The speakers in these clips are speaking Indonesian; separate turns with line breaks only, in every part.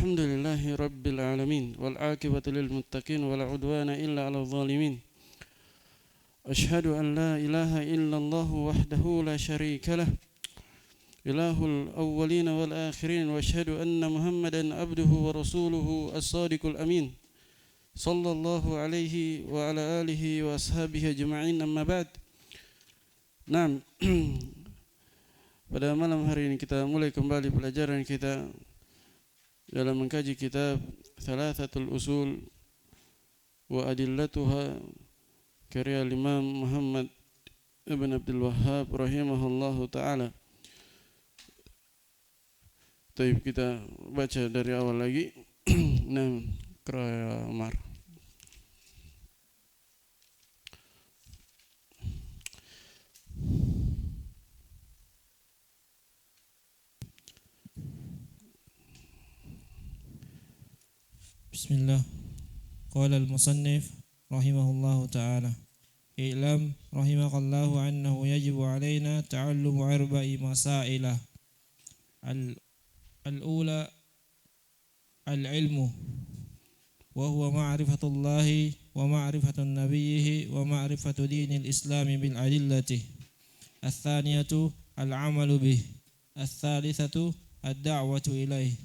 Alhamdulillahi Rabbil Alamin wal aqibatu lil muttaqin wala udwana illa 'alal zalimin. Asyhadu an la ilaha illallah wahdahu la syarika lah ilahul awwalin wal akhirin wa asyhadu anna Muhammadan abduhu wa rasuluhu as-sadiqul amin. Sallallahu alaihi wa ala alihi wa ashabihi ajma'in, amma ba'd. Naam. Pada malam hari ini kita mulai kembali pelajaran kita dalam mengkaji kitab Thalathatul Usul wa Adillatuha karya Imam Muhammad ibn Abdul Wahhab rahimahullahu ta'ala. Taib, kita baca dari awal lagi. Nah, Qira Umar.
Bismillah. Qala al-musannif rahimahullahu ta'ala. I'lam rahimakallahu annahu yajibu alaina ta'allumu arba'i masailah. Al-ula al-ilmu wa huwa ma'rifatullahi wa ma'rifatu nabiyhi wa ma'rifatu dinil islami bil adillati. Al-thaniyatu al-amalu bih. Al-thalithatu ad-da'watu ilaih.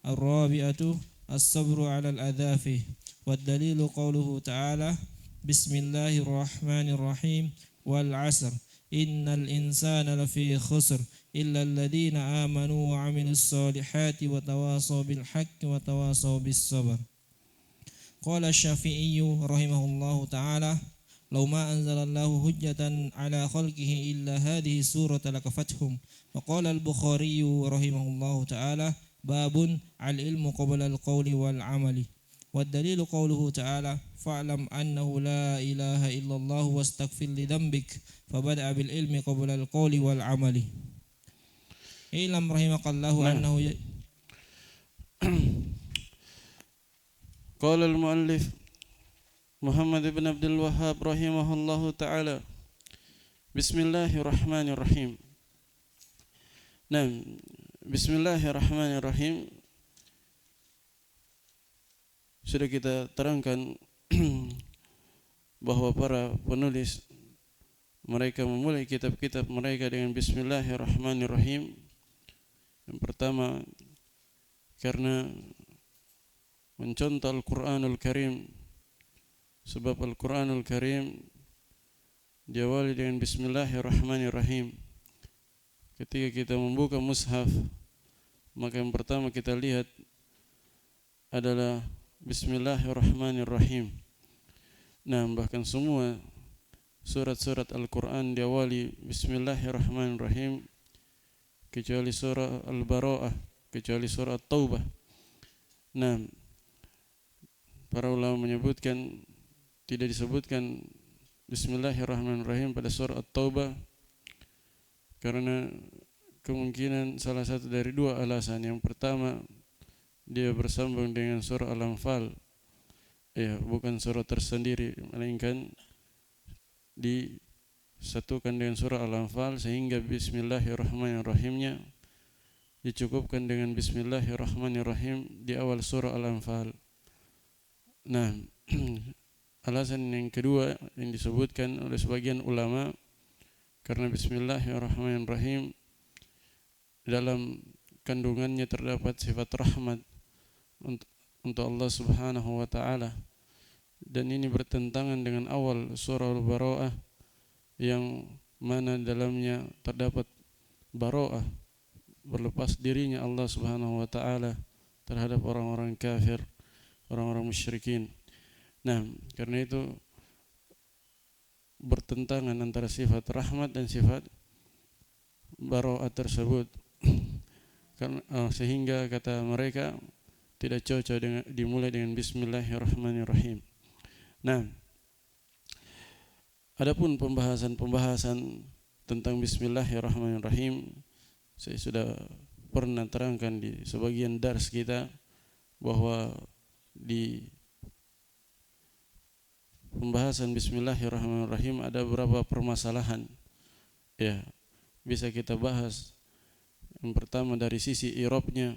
Al-rabi'atu الصبر على الأذى فيه. والدليل قوله تعالى بسم الله الرحمن الرحيم والعصر إن الإنسان لفي خسر إلا الذين آمنوا وعملوا الصالحات وتواصوا بالحق وتواصوا بالصبر. قال الشافعي رحمه الله تعالى لو ما أنزل الله حجة على خلقه إلا هذه السورة لكفتهم. وقال البخاري رحمه الله تعالى باب العلم قبل القول والعمل. والدليل قوله تعالى فاعلم أنه لا إله إلا الله واستغفر لذنبك فبدأ بالعلم قبل القول والعمل. اعلم رحمك الله أنه
قال المؤلف محمد بن عبد الوهاب رحمه الله تعالى بسم الله الرحمن الرحيم. Nah, Bismillahirrahmanirrahim. Sudah kita terangkan bahwa para penulis mereka memulai kitab-kitab mereka dengan Bismillahirrahmanirrahim. Yang pertama karena mencontoh Al-Quranul Karim, sebab Al-Quranul Karim diawali dengan Bismillahirrahmanirrahim. Ketika kita membuka mushaf, maka yang pertama kita lihat adalah Bismillahirrahmanirrahim. Nah, bahkan semua surat-surat Al-Quran diawali Bismillahirrahmanirrahim, kecuali surah Al-Bara'ah, kecuali surah At-Taubah. Nah, para ulama menyebutkan tidak disebutkan Bismillahirrahmanirrahim pada surah At-Taubah karena kemungkinan salah satu dari dua alasan. Yang pertama, dia bersambung dengan surah Al-Anfal, bukan surah tersendiri, melainkan disatukan dengan surah Al-Anfal, sehingga Bismillahirrahmanirrahimnya dicukupkan dengan Bismillahirrahmanirrahim di awal surah Al-Anfal. Nah, alasan yang kedua yang disebutkan oleh sebagian ulama, karena Bismillahirrahmanirrahim dalam kandungannya terdapat sifat rahmat untuk Allah Subhanahu wa ta'ala, dan ini bertentangan dengan awal surah Al-Bara'ah yang mana dalamnya terdapat bara'ah, berlepas dirinya Allah Subhanahu wa ta'ala terhadap orang-orang kafir, orang-orang musyrikin. Nah, karena itu bertentangan antara sifat rahmat dan sifat bara'ah tersebut. Sehingga kata mereka tidak cocok dengan dimulai dengan Bismillahirrahmanirrahim. Nah, adapun pembahasan tentang Bismillahirrahmanirrahim saya sudah pernah terangkan di sebagian dars kita, bahwa di pembahasan Bismillahirrahmanirrahim ada beberapa permasalahan, bisa kita bahas. Yang pertama dari sisi i'rabnya,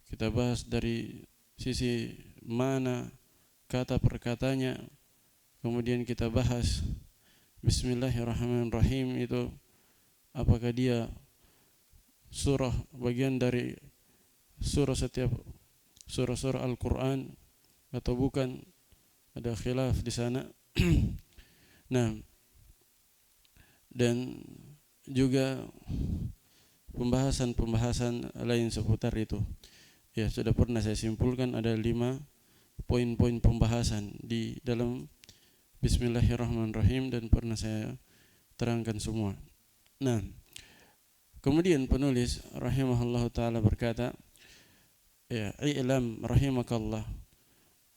kita bahas dari sisi mana kata per katanya, kemudian kita bahas Bismillahirrahmanirrahim itu apakah dia surah bagian dari surah setiap surah-surah Al-Quran atau bukan, ada khilaf di sana. Nah, dan juga pembahasan lain seputar itu. Ya, sudah pernah saya simpulkan ada 5 poin-poin pembahasan di dalam Bismillahirrahmanirrahim dan pernah saya terangkan semua. Nah, kemudian penulis rahimahullah taala berkata, ya, i'lam rahimakallah.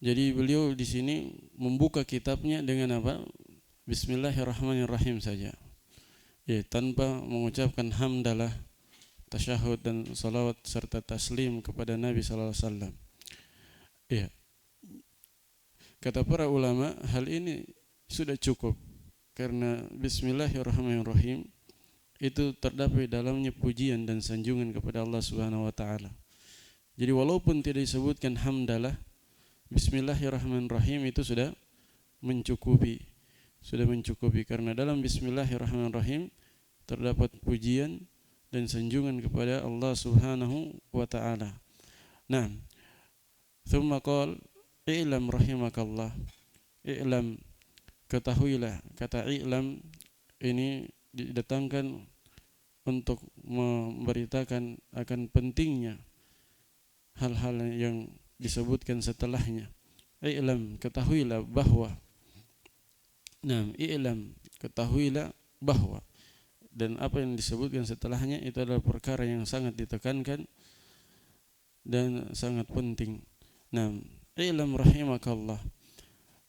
Jadi beliau di sini membuka kitabnya dengan apa? Bismillahirrahmanirrahim saja. Ya, tanpa mengucapkan hamdalah, tasyahud dan salawat serta taslim kepada Nabi sallallahu alaihi wasallam. Ya. Kata para ulama, hal ini sudah cukup karena Bismillahirrahmanirrahim itu terdapat dalamnya pujian dan sanjungan kepada Allah Subhanahu wa taala. Jadi walaupun tidak disebutkan hamdalah, Bismillahirrahmanirrahim itu sudah mencukupi karena dalam Bismillahirrahmanirrahim terdapat pujian dan sanjungan kepada Allah Subhanahu wa taala. Nah, thumma qala i'lam rahimakallah. I'lam, ketahuilah. Kata i'lam ini didatangkan untuk memberitakan akan pentingnya hal-hal yang disebutkan setelahnya. I'lam, ketahuilah bahwa. Nah, i'lam, ketahuilah bahwa. Dan apa yang disebutkan setelahnya itu adalah perkara yang sangat ditekankan dan sangat penting. Nah, i'lam rahimakallah,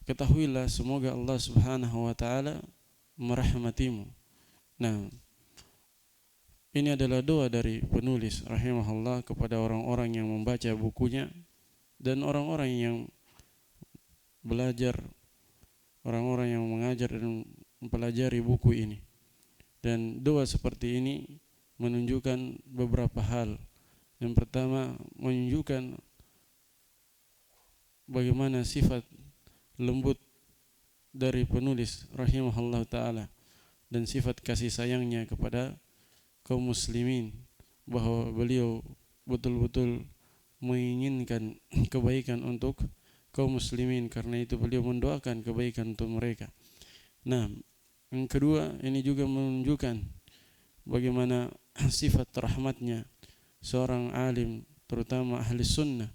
ketahuilah semoga Allah Subhanahu wa taala merahmatimu. Nah, ini adalah doa dari penulis rahimahullah kepada orang-orang yang membaca bukunya dan orang-orang yang belajar, orang-orang yang mengajar dan mempelajari buku ini. Dan doa seperti ini menunjukkan beberapa hal. Yang pertama, menunjukkan bagaimana sifat lembut dari penulis rahimahullah ta'ala dan sifat kasih sayangnya kepada kaum muslimin, bahwa beliau betul-betul menginginkan kebaikan untuk kaum muslimin, karena itu beliau mendoakan kebaikan untuk mereka. Nah, yang kedua, ini juga menunjukkan bagaimana sifat rahmatnya seorang alim, terutama ahli sunnah.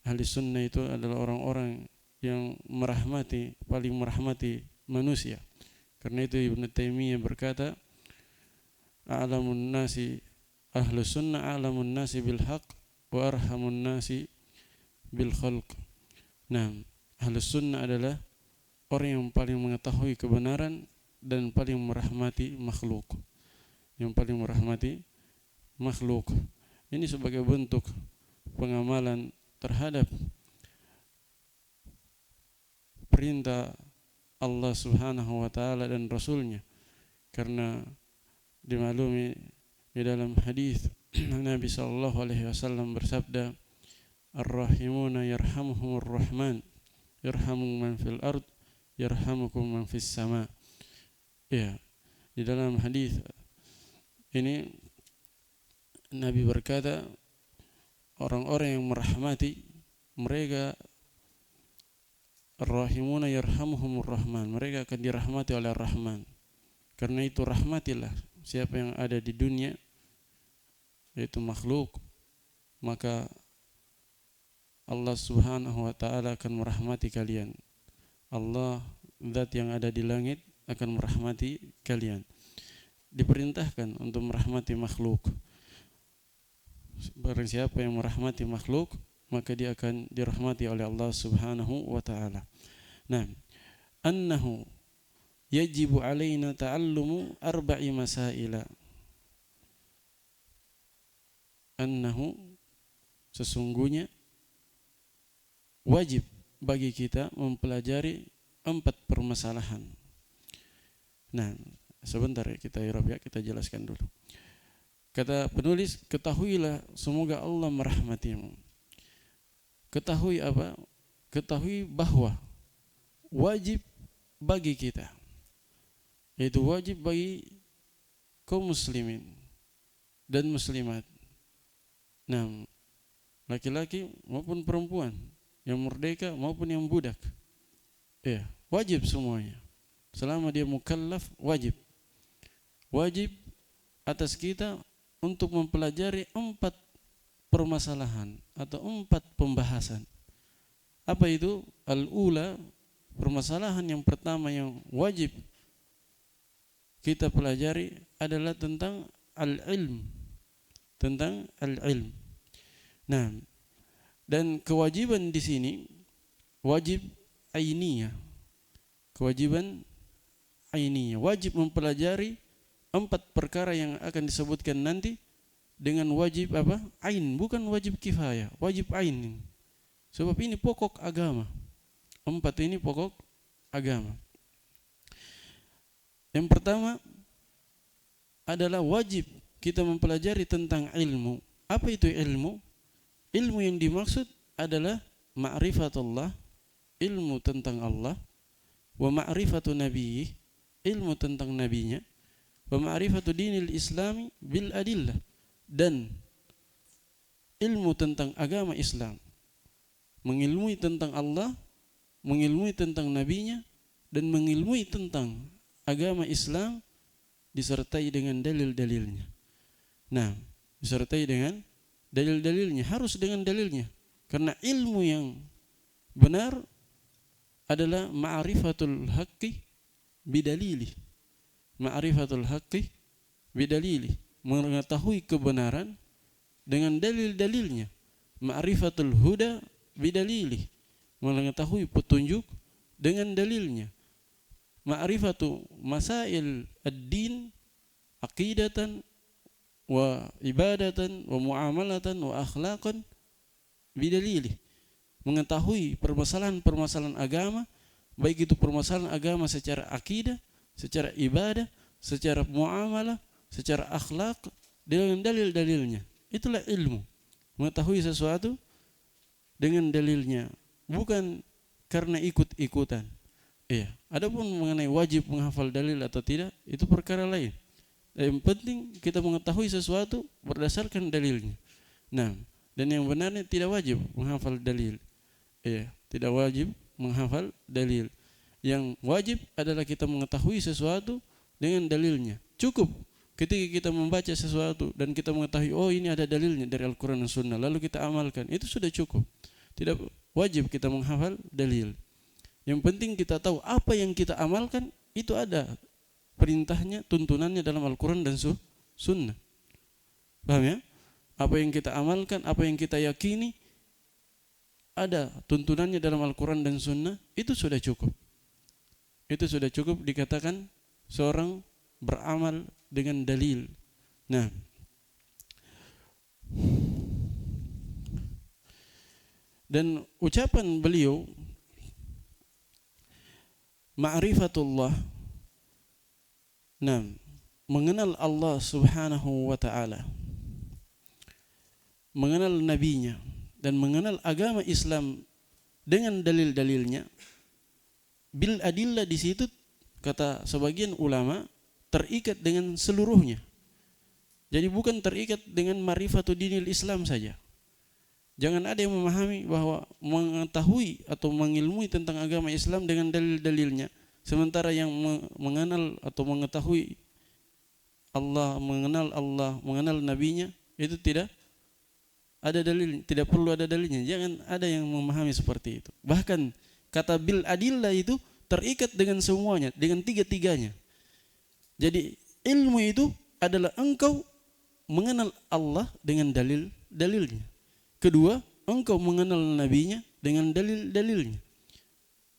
Ahli sunnah itu adalah orang-orang yang merahmati, paling merahmati manusia. Karena itu Ibnu Taimiyah berkata, a'lamun nasi ahlu sunnah a'lamun nasi bil haq wa arhamun nasi bil khalq. Nah, ahlu sunnah adalah orang yang paling mengetahui kebenaran dan paling merahmati makhluk. Yang paling merahmati makhluk. Ini sebagai bentuk pengamalan terhadap perintah Allah Subhanahu wa taala dan Rasulnya. Karena dimaklumi di dalam hadis Nabi sallallahu alaihi wasallam bersabda, ar-rahimuna yarhamuhumur rahman, yarhamu man fil ard, yarhamukum man fis sama. Ya, di dalam hadis ini Nabi berkata, orang-orang yang merahmati mereka, ar-rahimuna yarhamuhumur rahman, mereka akan dirahmati oleh Rahman. Karena itu rahmatilah siapa yang ada di dunia, yaitu makhluk, maka Allah Subhanahu wa taala akan merahmati kalian. Allah, zat yang ada di langit, akan merahmati kalian. Diperintahkan untuk merahmati makhluk. Barang siapa yang merahmati makhluk, maka dia akan dirahmati oleh Allah Subhanahu wa taala. Nah, annahu yajibu alaina ta'allumu arba'i masaila. Annahu, sesungguhnya wajib bagi kita mempelajari 4 permasalahan. Nah, sebentar ya, kita jelaskan dulu. Kata penulis, ketahuilah semoga Allah merahmatimu. ketahui apa? Ketahui bahwa wajib bagi kita, yaitu wajib bagi kaum muslimin dan muslimat, nah, laki-laki maupun perempuan, yang merdeka maupun yang budak, ya, wajib semuanya. Selama dia mukallaf, wajib atas kita untuk mempelajari 4 permasalahan atau 4 pembahasan. Apa itu? Al-ula, permasalahan yang pertama yang wajib kita pelajari adalah tentang al-ilm, tentang al-ilm. Nah, dan kewajiban di sini wajib ainiyah, kewajiban ainiyah, wajib mempelajari 4 perkara yang akan disebutkan nanti dengan wajib apa? Ain, bukan wajib kifayah, wajib ain. Sebab ini pokok agama. 4 ini pokok agama. Yang pertama adalah wajib kita mempelajari tentang ilmu. Apa itu ilmu? Ilmu yang dimaksud adalah ma'rifatullah, ilmu tentang Allah, wa ma'rifatu nabiyih, ilmu tentang nabinya, wa ma'rifatu dinil islami bil adillah, dan ilmu tentang agama Islam, mengilmui tentang Allah, mengilmui tentang nabinya, dan mengilmui tentang agama Islam disertai dengan dalil-dalilnya. Nah, disertai dengan dalil-dalilnya, harus dengan dalilnya. Karena ilmu yang benar adalah ma'rifatul haqqi bidalili. Ma'rifatul haqqi bidalili, mengetahui kebenaran dengan dalil-dalilnya. Ma'rifatul huda bidalili, mengetahui petunjuk dengan dalilnya. Ma'rifatu masail ad-din aqidatan wa ibadatan wa muamalatan wa akhlaqan bidalili, mengetahui permasalahan-permasalahan agama, baik itu permasalahan agama secara akidah, secara ibadah, secara muamalah, secara akhlak, dengan dalil-dalilnya. Itulah ilmu, mengetahui sesuatu dengan dalilnya, bukan karena ikut-ikutan. Iya. Adapun mengenai wajib menghafal dalil atau tidak, itu perkara lain. Yang penting kita mengetahui sesuatu berdasarkan dalilnya. Nah, dan yang benarnya tidak wajib menghafal dalil. Iya, tidak wajib menghafal dalil. Yang wajib adalah kita mengetahui sesuatu dengan dalilnya. Cukup ketika kita membaca sesuatu dan kita mengetahui, oh ini ada dalilnya dari Al-Quran dan Sunnah, lalu kita amalkan, itu sudah cukup. Tidak wajib kita menghafal dalil. Yang penting kita tahu apa yang kita amalkan itu ada perintahnya, tuntunannya dalam Al-Quran dan Sunnah. Paham ya? Apa yang kita amalkan, apa yang kita yakini ada tuntunannya dalam Al-Quran dan Sunnah, itu sudah cukup. Itu sudah cukup dikatakan seorang beramal dengan dalil. Nah, dan ucapan beliau ma'rifatullah, nah, mengenal Allah subhanahu wa ta'ala, mengenal nabinya, dan mengenal agama Islam dengan dalil-dalilnya. Bil adillah di situ kata sebagian ulama terikat dengan seluruhnya. Jadi bukan terikat dengan ma'rifatu dinil Islam saja. Jangan ada yang memahami bahwa mengetahui atau mengilmui tentang agama Islam dengan dalil-dalilnya, sementara yang mengenal atau mengetahui Allah, mengenal nabinya, itu tidak ada dalil, tidak perlu ada dalilnya. Jangan ada yang memahami seperti itu. Bahkan kata bil adillah itu terikat dengan semuanya, dengan tiga-tiganya. Jadi ilmu itu adalah engkau mengenal Allah dengan dalil-dalilnya. Kedua, engkau mengenal nabinya dengan dalil-dalilnya.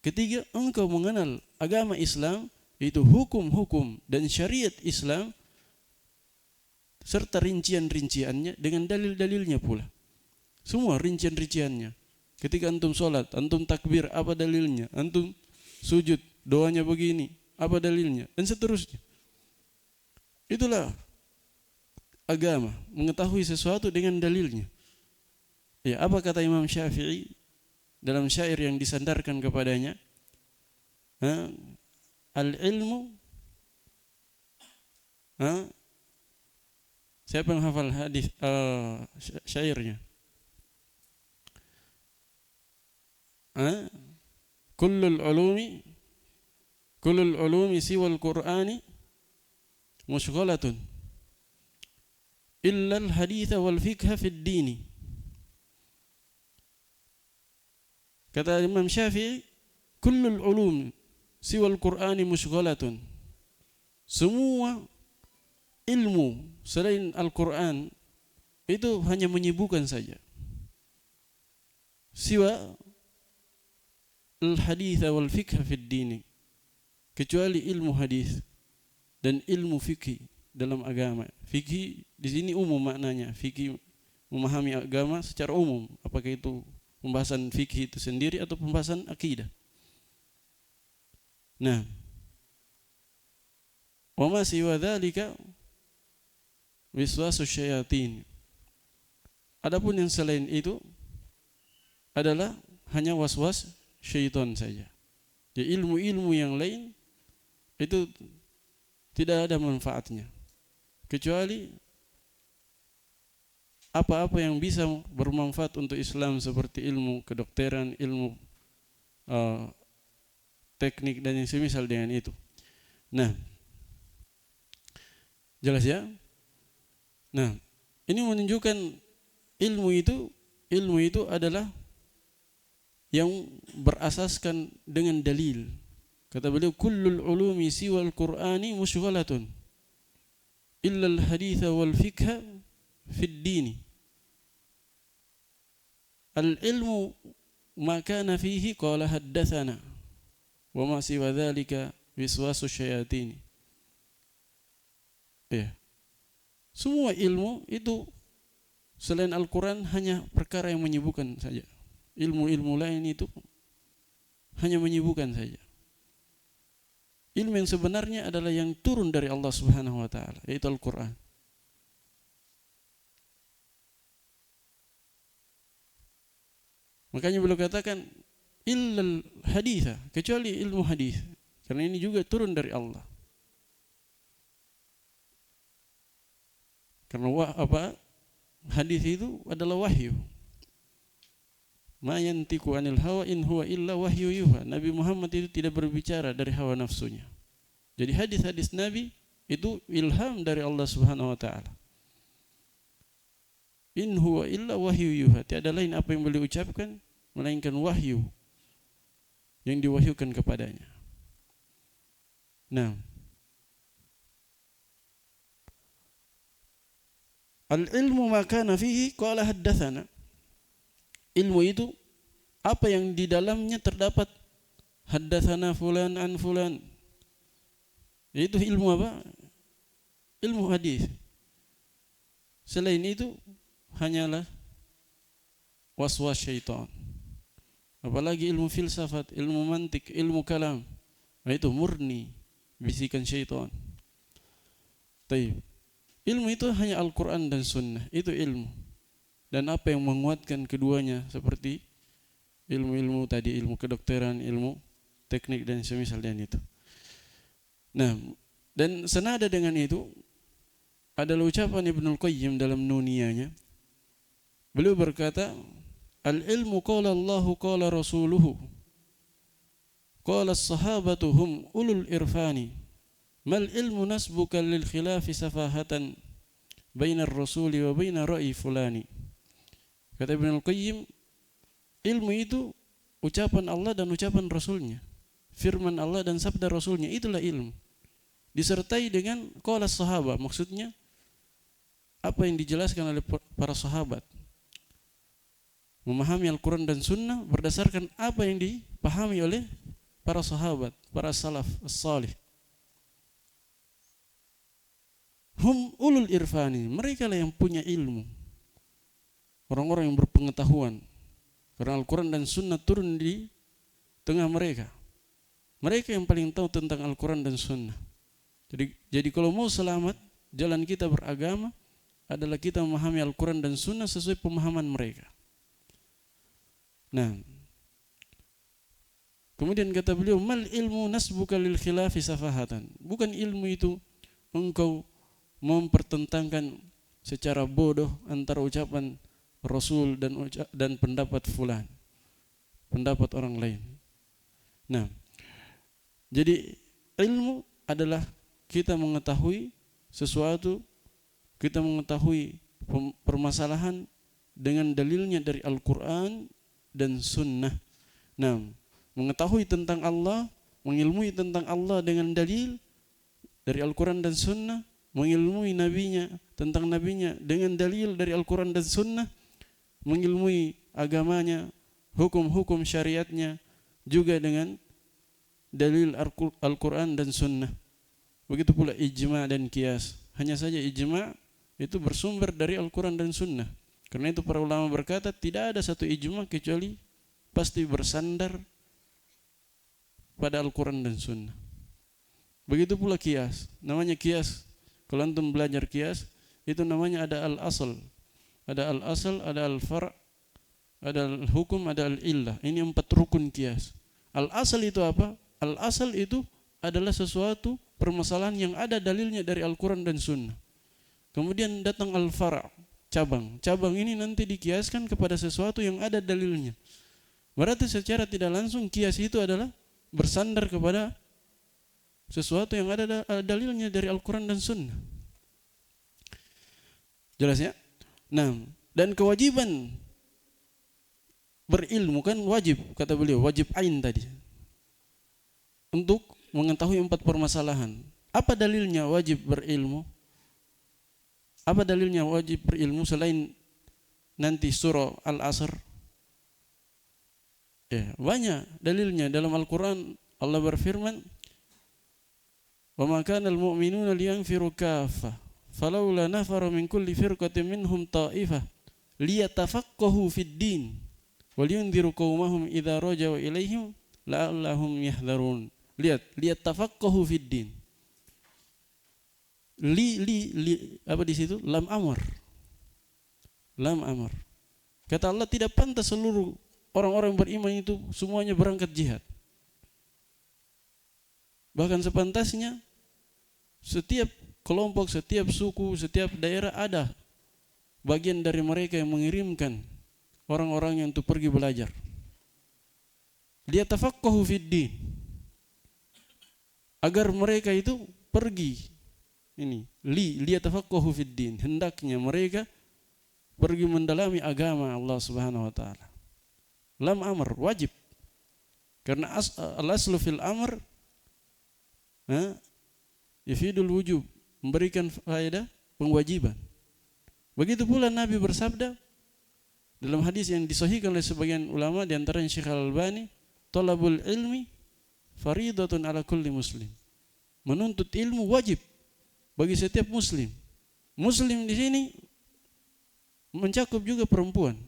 Ketiga, engkau mengenal agama Islam, yaitu hukum-hukum dan syariat Islam serta rincian-rinciannya dengan dalil-dalilnya pula. Semua rincian-rinciannya. Ketika antum sholat, antum takbir, apa dalilnya? Antum sujud, doanya begini, apa dalilnya? Dan seterusnya. Itulah agama, mengetahui sesuatu dengan dalilnya. Ya, apa kata Imam Syafi'i? dalam syair yang disandarkan kepadanya, al-ilmu, siapa yang hafal hadis syairnya? Kullul ulumi siwal Qur'ani mushghalatun illa al-haditha wal fiqha fid dini. Kata Imam Syafi'i, kullul ulum siwal Qur'ani mushghalatun. Semua ilmu selain Al-Qur'an itu hanya menyibukkan saja. Siwa al-haditha wal fiqha fid dini, kecuali ilmu hadis dan ilmu fikih dalam agama. Fikih di sini umum maknanya, fikih memahami agama secara umum, apakah itu pembahasan fikih itu sendiri atau pembahasan akidah. Nah, wa ma siwa dzalika wiswasus syayatin. Adapun yang selain itu adalah hanya waswas syaitan saja. Jadi ilmu-ilmu yang lain itu tidak ada manfaatnya, kecuali apa-apa yang bisa bermanfaat untuk Islam seperti ilmu kedokteran, ilmu teknik dan yang semisal dengan itu. Nah, jelas ya? Nah, ini menunjukkan ilmu itu adalah yang berasaskan dengan dalil. Kata beliau, kullul ulumi siwal Qur'ani mushghalatun illa al-haditha wal fiqha fid dini. Al-ilmu ma kana fihi qala haddatsana wa ma siwa dzalika wiswasu syayatin. Ya. Semua ilmu itu selain Al-Qur'an hanya perkara yang menyibukkan saja. Ilmu-ilmu lain itu hanya menyibukkan saja. Ilmu yang sebenarnya adalah yang turun dari Allah Subhanahu wa taala, yaitu Al-Qur'an. Makanya beliau katakan illal haditha, kecuali ilmu hadis, karena ini juga turun dari Allah. Karena hadis itu adalah wahyu. Ma yantiqu anil hawa in huwa illa wahyu yuha. Nabi Muhammad itu tidak berbicara dari hawa nafsunya. Jadi hadis-hadis Nabi itu ilham dari Allah Subhanahu wa taala. In huwa illa wahyu yuha. Tiada lain apa yang beliau ucapkan melainkan wahyu yang diwahyukan kepadanya. Nah, al-ilmu ma kana fihi qala haddatsana. Ilmu itu apa yang di dalamnya terdapat haddatsana fulan an fulan. Itu ilmu apa? Ilmu hadis. Selain itu hanyalah waswas syaitan. Apalagi ilmu filsafat, ilmu mantik, ilmu kalam. Nah, itu murni bisikan syaitan. Taib. Ilmu itu hanya Al-Qur'an dan Sunnah, itu ilmu. Dan apa yang menguatkan keduanya seperti ilmu-ilmu tadi, ilmu kedokteran, ilmu teknik dan semisal dengan itu. Nah, dan senada dengan itu adalah ucapan Ibnul Qayyim dalam Nuniyahnya. Beliau berkata, al-ilmu qala Allahu qala rasuluhu qala as-sahabatu hum ulul irfani mal ilmu nasbuka lil khilafi safahatan bainar rasuli wa bainar ra'i fulani. Kata Ibnul Qayyim, ilmu itu ucapan Allah dan ucapan Rasulnya, firman Allah dan sabda Rasulnya, itulah ilmu. Disertai dengan qala sahabat, maksudnya apa yang dijelaskan oleh para sahabat. Memahami Al-Quran dan Sunnah berdasarkan apa yang dipahami oleh para sahabat, para salaf as-salih. Hum ulul irfani, mereka lah yang punya ilmu, orang-orang yang berpengetahuan. Karena Al-Quran dan Sunnah turun di tengah mereka. Mereka yang paling tahu tentang Al-Quran dan Sunnah. Jadi kalau mau selamat, jalan kita beragama adalah kita memahami Al-Quran dan Sunnah sesuai pemahaman mereka. Nah, Kemudian kata beliau, mal ilmu nasbuka lil khilafi safahatan. Bukan ilmu itu engkau mempertentangkan secara bodoh antara ucapan Rasul dan pendapat fulan, pendapat orang lain. Nah, jadi ilmu adalah kita mengetahui sesuatu, kita mengetahui permasalahan dengan dalilnya dari Al-Quran dan Sunnah. Nah, mengetahui tentang Allah, mengilmui tentang Allah dengan dalil dari Al-Quran dan Sunnah, mengilmui nabinya tentang nabinya dengan dalil dari Al-Quran dan Sunnah, mengilmui agamanya, hukum-hukum syariatnya juga dengan dalil Al-Quran dan Sunnah. Begitu pula ijma' dan qiyas. Hanya saja ijma' itu bersumber dari Al-Quran dan Sunnah. Karena itu para ulama berkata tidak ada satu ijma' kecuali pasti bersandar pada Al-Quran dan Sunnah. Begitu pula qiyas. Namanya qiyas, kalau antum belajar qiyas, itu namanya ada al-asl. Ada al-asl, ada al-far', ada al-hukum, ada al-illah. Ini 4 rukun qiyas. Al-asl itu apa? Al-asl itu adalah sesuatu permasalahan yang ada dalilnya dari Al-Quran dan Sunnah. Kemudian datang al-far', cabang. Cabang ini nanti dikiaskan kepada sesuatu yang ada dalilnya. Berarti secara tidak langsung qiyas itu adalah bersandar kepada sesuatu yang ada dalilnya dari Al-Quran dan Sunnah. Jelas ya? Nah, dan kewajiban berilmu kan wajib, kata beliau, wajib ain tadi. Untuk mengetahui 4 permasalahan. Apa dalilnya wajib berilmu? Apa dalilnya wajib berilmu selain nanti surah Al-Asr? Ya, banyak dalilnya dalam Al-Quran. Allah berfirman, "Wa ma kana al-mu'minuna liyanfiru kaffah, falawla nafara min kulli firqatin minhum ta'ifah liyatafaqahu fid din wal yunziru qaumahum idza raja'u ilaihim la'allahum yahdharun." Lihat, liyatafaqahu fid din. Apa di situ? Lam amr. Lam amr. Kata Allah, tidak pantas seluruh orang-orang beriman itu semuanya berangkat jihad. Bahkan sepantasnya setiap kelompok, setiap suku, setiap daerah ada bagian dari mereka yang mengirimkan orang-orang yang untuk pergi belajar. Liyatafaqahu fid din. Agar mereka itu pergi. Ini, liyatafaqahu fid din. Hendaknya mereka pergi mendalami agama Allah Subhanahu wa taala. Lam amr, wajib. Karena al-aslu fil amr yafidul wujub, memberikan faedah pengwajiban. Begitu pula Nabi bersabda dalam hadis yang disahihkan oleh sebagian ulama, di antaranya Syekh Al-Albani, talabul ilmi faridatun ala kulli muslim. Menuntut ilmu wajib bagi setiap muslim. Muslim di sini mencakup juga perempuan.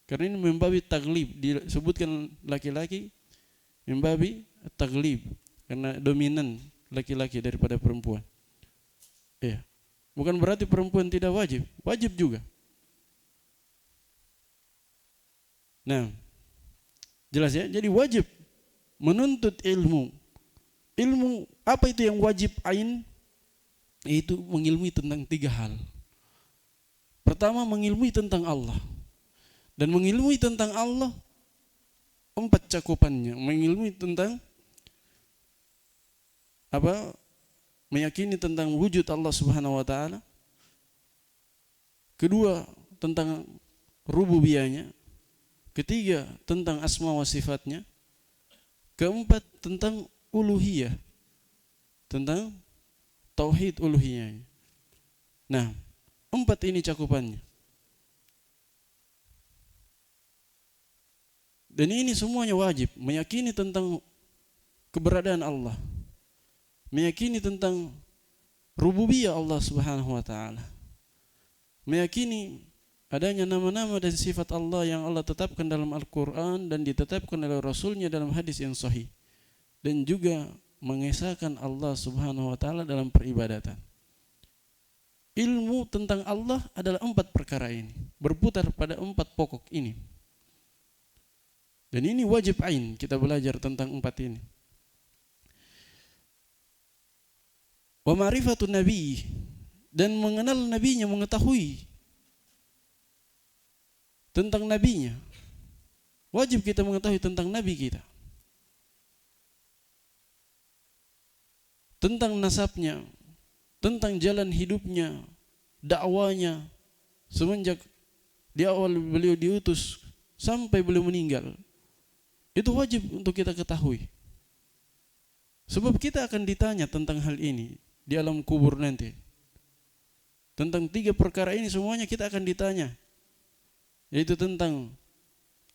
Karena ini membabi taglib, disebutkan laki-laki membabi taglib karena dominan laki-laki daripada perempuan. Ya. Bukan berarti perempuan tidak wajib, wajib juga. Nah, jelas ya. Jadi wajib menuntut ilmu. Ilmu apa itu yang wajib ain? Itu mengilmui tentang 3 hal. Pertama, mengilmui tentang Allah. Dan mengilmui tentang Allah 4 cakupannya. Mengilmui tentang apa? Meyakini tentang wujud Allah Subhanahu wa taala. Kedua, tentang rububiyahnya. Ketiga, tentang asma wa sifatnya. Keempat, tentang uluhiyah. Tentang tauhid uluhiyah. Nah, 4 ini cakupannya. Dan ini semuanya wajib, meyakini tentang keberadaan Allah, meyakini tentang rububiyah Allah Subhanahu wa taala, meyakini adanya nama-nama dan sifat Allah yang Allah tetapkan dalam Al-Quran dan ditetapkan oleh Rasulnya dalam hadis yang sahih, dan juga mengesahkan Allah Subhanahu wa taala dalam peribadatan. Ilmu tentang Allah adalah 4 perkara ini, berputar pada 4 pokok ini. Dan ini wajib ain kita belajar tentang 4 ini. Wa ma'rifatun nabi, dan mengenal nabinya, mengetahui tentang nabinya. Wajib kita mengetahui tentang nabi kita, tentang nasabnya, tentang jalan hidupnya, dakwanya semenjak di awal beliau diutus sampai beliau meninggal. Itu wajib untuk kita ketahui. Sebab kita akan ditanya tentang hal ini di alam kubur nanti. Tentang 3 perkara ini semuanya kita akan ditanya. Yaitu tentang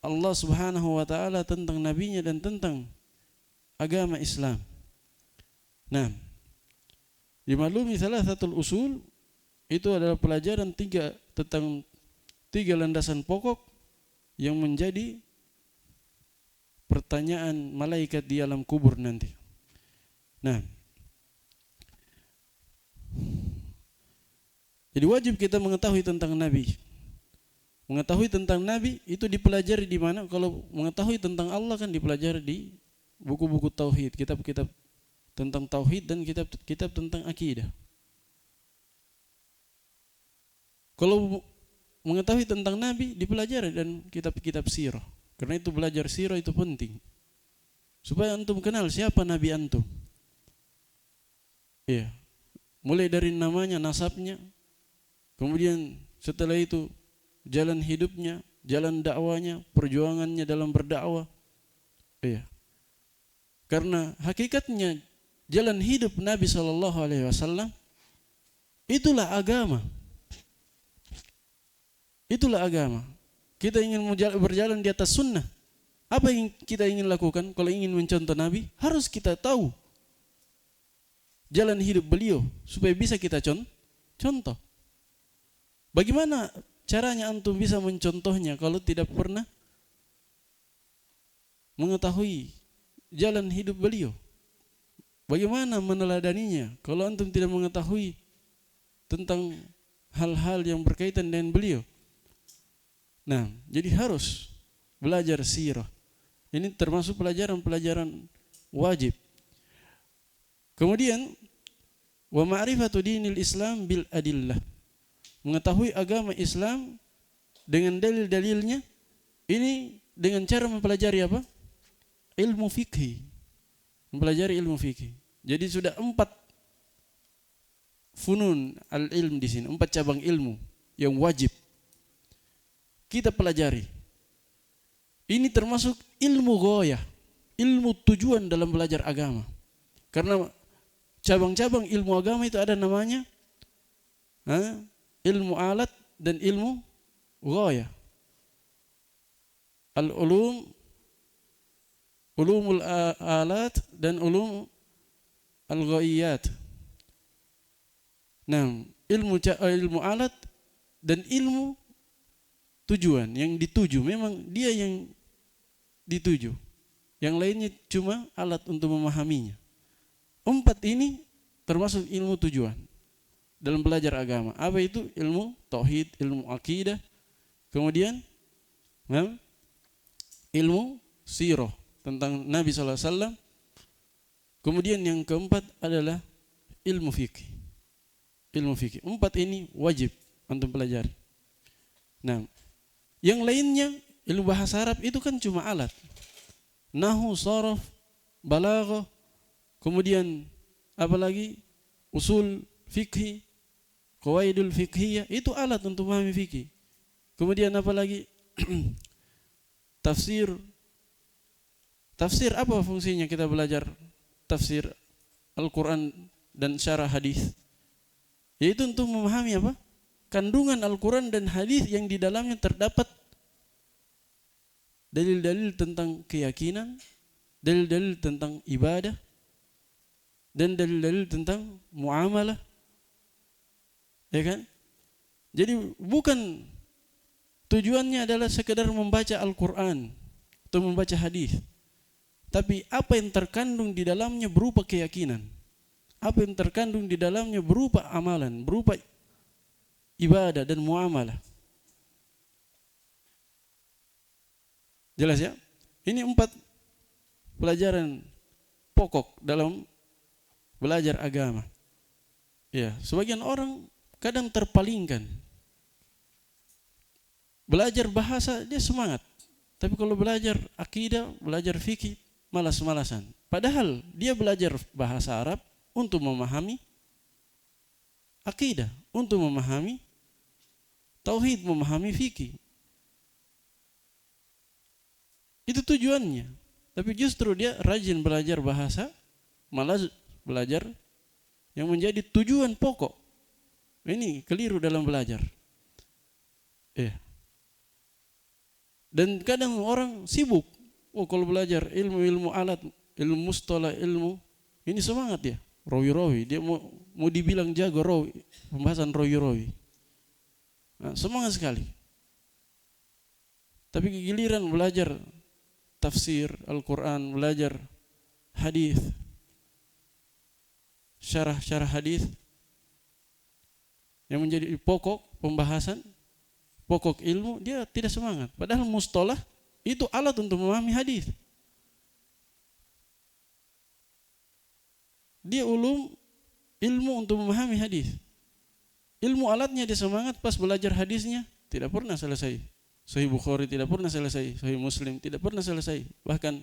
Allah Subhanahu wa taala, tentang nabinya, dan tentang agama Islam. Nah, dimaklumi salasatul usul itu adalah pelajaran tentang 3 landasan pokok yang menjadi pertanyaan malaikat di alam kubur nanti. Nah, jadi wajib kita mengetahui tentang Nabi. Mengetahui tentang Nabi itu dipelajari di mana? Kalau mengetahui tentang Allah kan dipelajari di buku-buku tauhid, kitab-kitab tentang tauhid dan kitab-kitab tentang akidah. Kalau mengetahui tentang Nabi dipelajari dan kitab-kitab sirah. Karena itu belajar sirah itu penting. Supaya antum kenal siapa Nabi antum. Iya. Mulai dari namanya, nasabnya, kemudian setelah itu jalan hidupnya, jalan dakwanya, perjuangannya dalam berdakwah. Iya. Karena hakikatnya jalan hidup Nabi SAW itulah agama. Itulah agama. Kita ingin berjalan di atas sunnah. Apa yang kita ingin lakukan? Kalau ingin mencontoh Nabi, harus kita tahu jalan hidup beliau supaya bisa kita contoh. Bagaimana caranya antum bisa mencontohnya kalau tidak pernah mengetahui jalan hidup beliau? Bagaimana meneladaninya kalau antum tidak mengetahui tentang hal-hal yang berkaitan dengan beliau? Nah, jadi harus belajar sirah. Ini termasuk pelajaran-pelajaran wajib. Kemudian wa ma'rifatu dinil Islam bil adillah. Mengetahui agama Islam dengan dalil-dalilnya. Ini dengan cara mempelajari apa? Ilmu fikih. Mempelajari ilmu fikih. Jadi sudah 4 funun al-ilm di sini, 4 cabang ilmu yang wajib kita pelajari. Ini termasuk ilmu ghoyah, ilmu tujuan dalam belajar agama. Karena cabang-cabang ilmu agama itu ada namanya ilmu alat dan ilmu ghoyah. Al-ulum, ulumul alat dan ulum al-ghoiyat. Nah, ilmu alat dan ilmu tujuan, yang dituju memang dia yang dituju. Yang lainnya cuma alat untuk memahaminya. 4 ini termasuk ilmu tujuan dalam belajar agama. Apa itu? Ilmu tauhid, ilmu akidah, kemudian ilmu sirah tentang Nabi SAW. Kemudian yang keempat adalah ilmu fikih. Ilmu fikih. 4 ini wajib untuk pelajari. Nah, yang lainnya ilmu bahasa Arab itu kan cuma alat. Nahwu, sharaf, balaghah, kemudian apalagi usul fikih, qawaidul fiqhiyah, itu alat untuk memahami fikih. Kemudian apalagi tafsir. Tafsir apa fungsinya kita belajar tafsir Al-Quran dan syarah hadis? Yaitu untuk memahami apa? Kandungan Al-Quran dan hadis yang di dalamnya terdapat dalil-dalil tentang keyakinan, dalil-dalil tentang ibadah, dan dalil-dalil tentang muamalah. Ya kan? Jadi bukan tujuannya adalah sekedar membaca Al-Quran atau membaca hadis, tapi apa yang terkandung di dalamnya berupa keyakinan, apa yang terkandung di dalamnya berupa amalan, berupa ibadah dan muamalah. Jelas ya? Ini 4 pelajaran pokok dalam belajar agama. Ya, sebagian orang kadang terpalingkan. Belajar bahasa dia semangat, tapi kalau belajar akidah, belajar fikih, malas-malasan. Padahal dia belajar bahasa Arab untuk memahami akidah, untuk memahami tauhid, memahami fikih. Itu tujuannya. Tapi justru dia rajin belajar bahasa, malah belajar yang menjadi tujuan pokok. Ini keliru dalam belajar. Dan kadang orang sibuk. Oh, kalau belajar ilmu alat, ilmu mustalah, ilmu ini semangat ya, rawi-rawi. Dia mau dibilang jago rawi, pembahasan rawi-rawi. Nah, semangat sekali. Tapi giliran belajar tafsir Al-Quran, belajar hadis, syarah hadis yang menjadi pokok pembahasan, pokok ilmu, dia tidak semangat. Padahal mustalah itu alat untuk memahami hadis. Dia ilmu untuk memahami hadis. Ilmu alatnya dia semangat, pas belajar hadisnya tidak pernah selesai. Sahih Bukhari tidak pernah selesai, Sahih Muslim tidak pernah selesai. Bahkan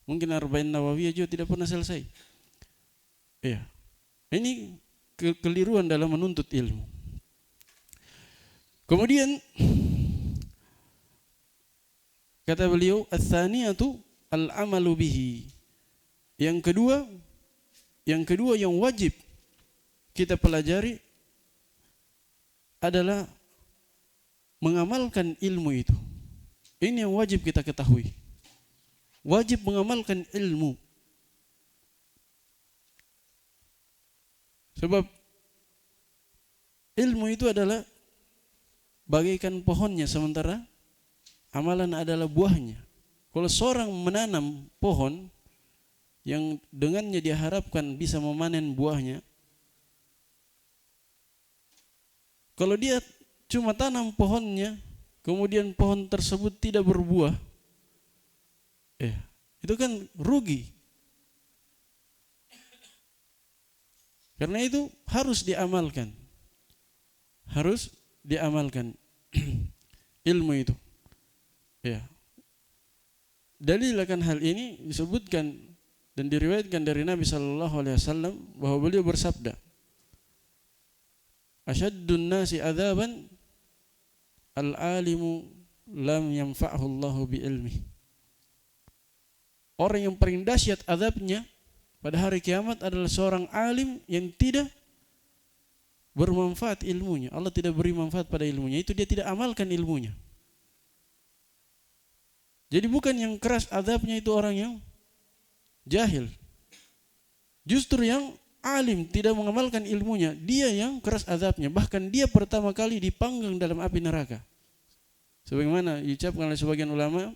mungkin Arba'in Nawawiyah juga tidak pernah selesai. Ini kekeliruan dalam menuntut ilmu. Kemudian kata beliau, ats-tsaniyatu al-amalu bihi. Yang kedua yang wajib kita pelajari adalah mengamalkan ilmu itu. Ini yang wajib kita ketahui. Wajib mengamalkan ilmu. Sebab ilmu itu adalah bagaikan pohonnya, sementara amalan adalah buahnya. Kalau seorang menanam pohon yang dengannya diharapkan bisa memanen buahnya, kalau dia cuma tanam pohonnya, kemudian pohon tersebut tidak berbuah, itu kan rugi. Karena itu harus diamalkan. Harus diamalkan ilmu itu. Dalil akan hal ini disebutkan dan diriwayatkan dari Nabi sallallahu alaihi wasallam bahwa beliau bersabda, "Asyaddun nasi adzaban al-alimu lam yanfa'hu Allahu bi ilmi." Orang yang paling dahsyat azabnya pada hari kiamat adalah seorang alim yang tidak bermanfaat ilmunya. Allah tidak beri manfaat pada ilmunya, itu dia tidak amalkan ilmunya. Jadi bukan yang keras azabnya itu orang yang jahil. Justru yang alim tidak mengamalkan ilmunya, dia yang keras azabnya. Bahkan dia pertama kali dipanggang dalam api neraka. Sebagaimana diucapkan oleh sebagian ulama,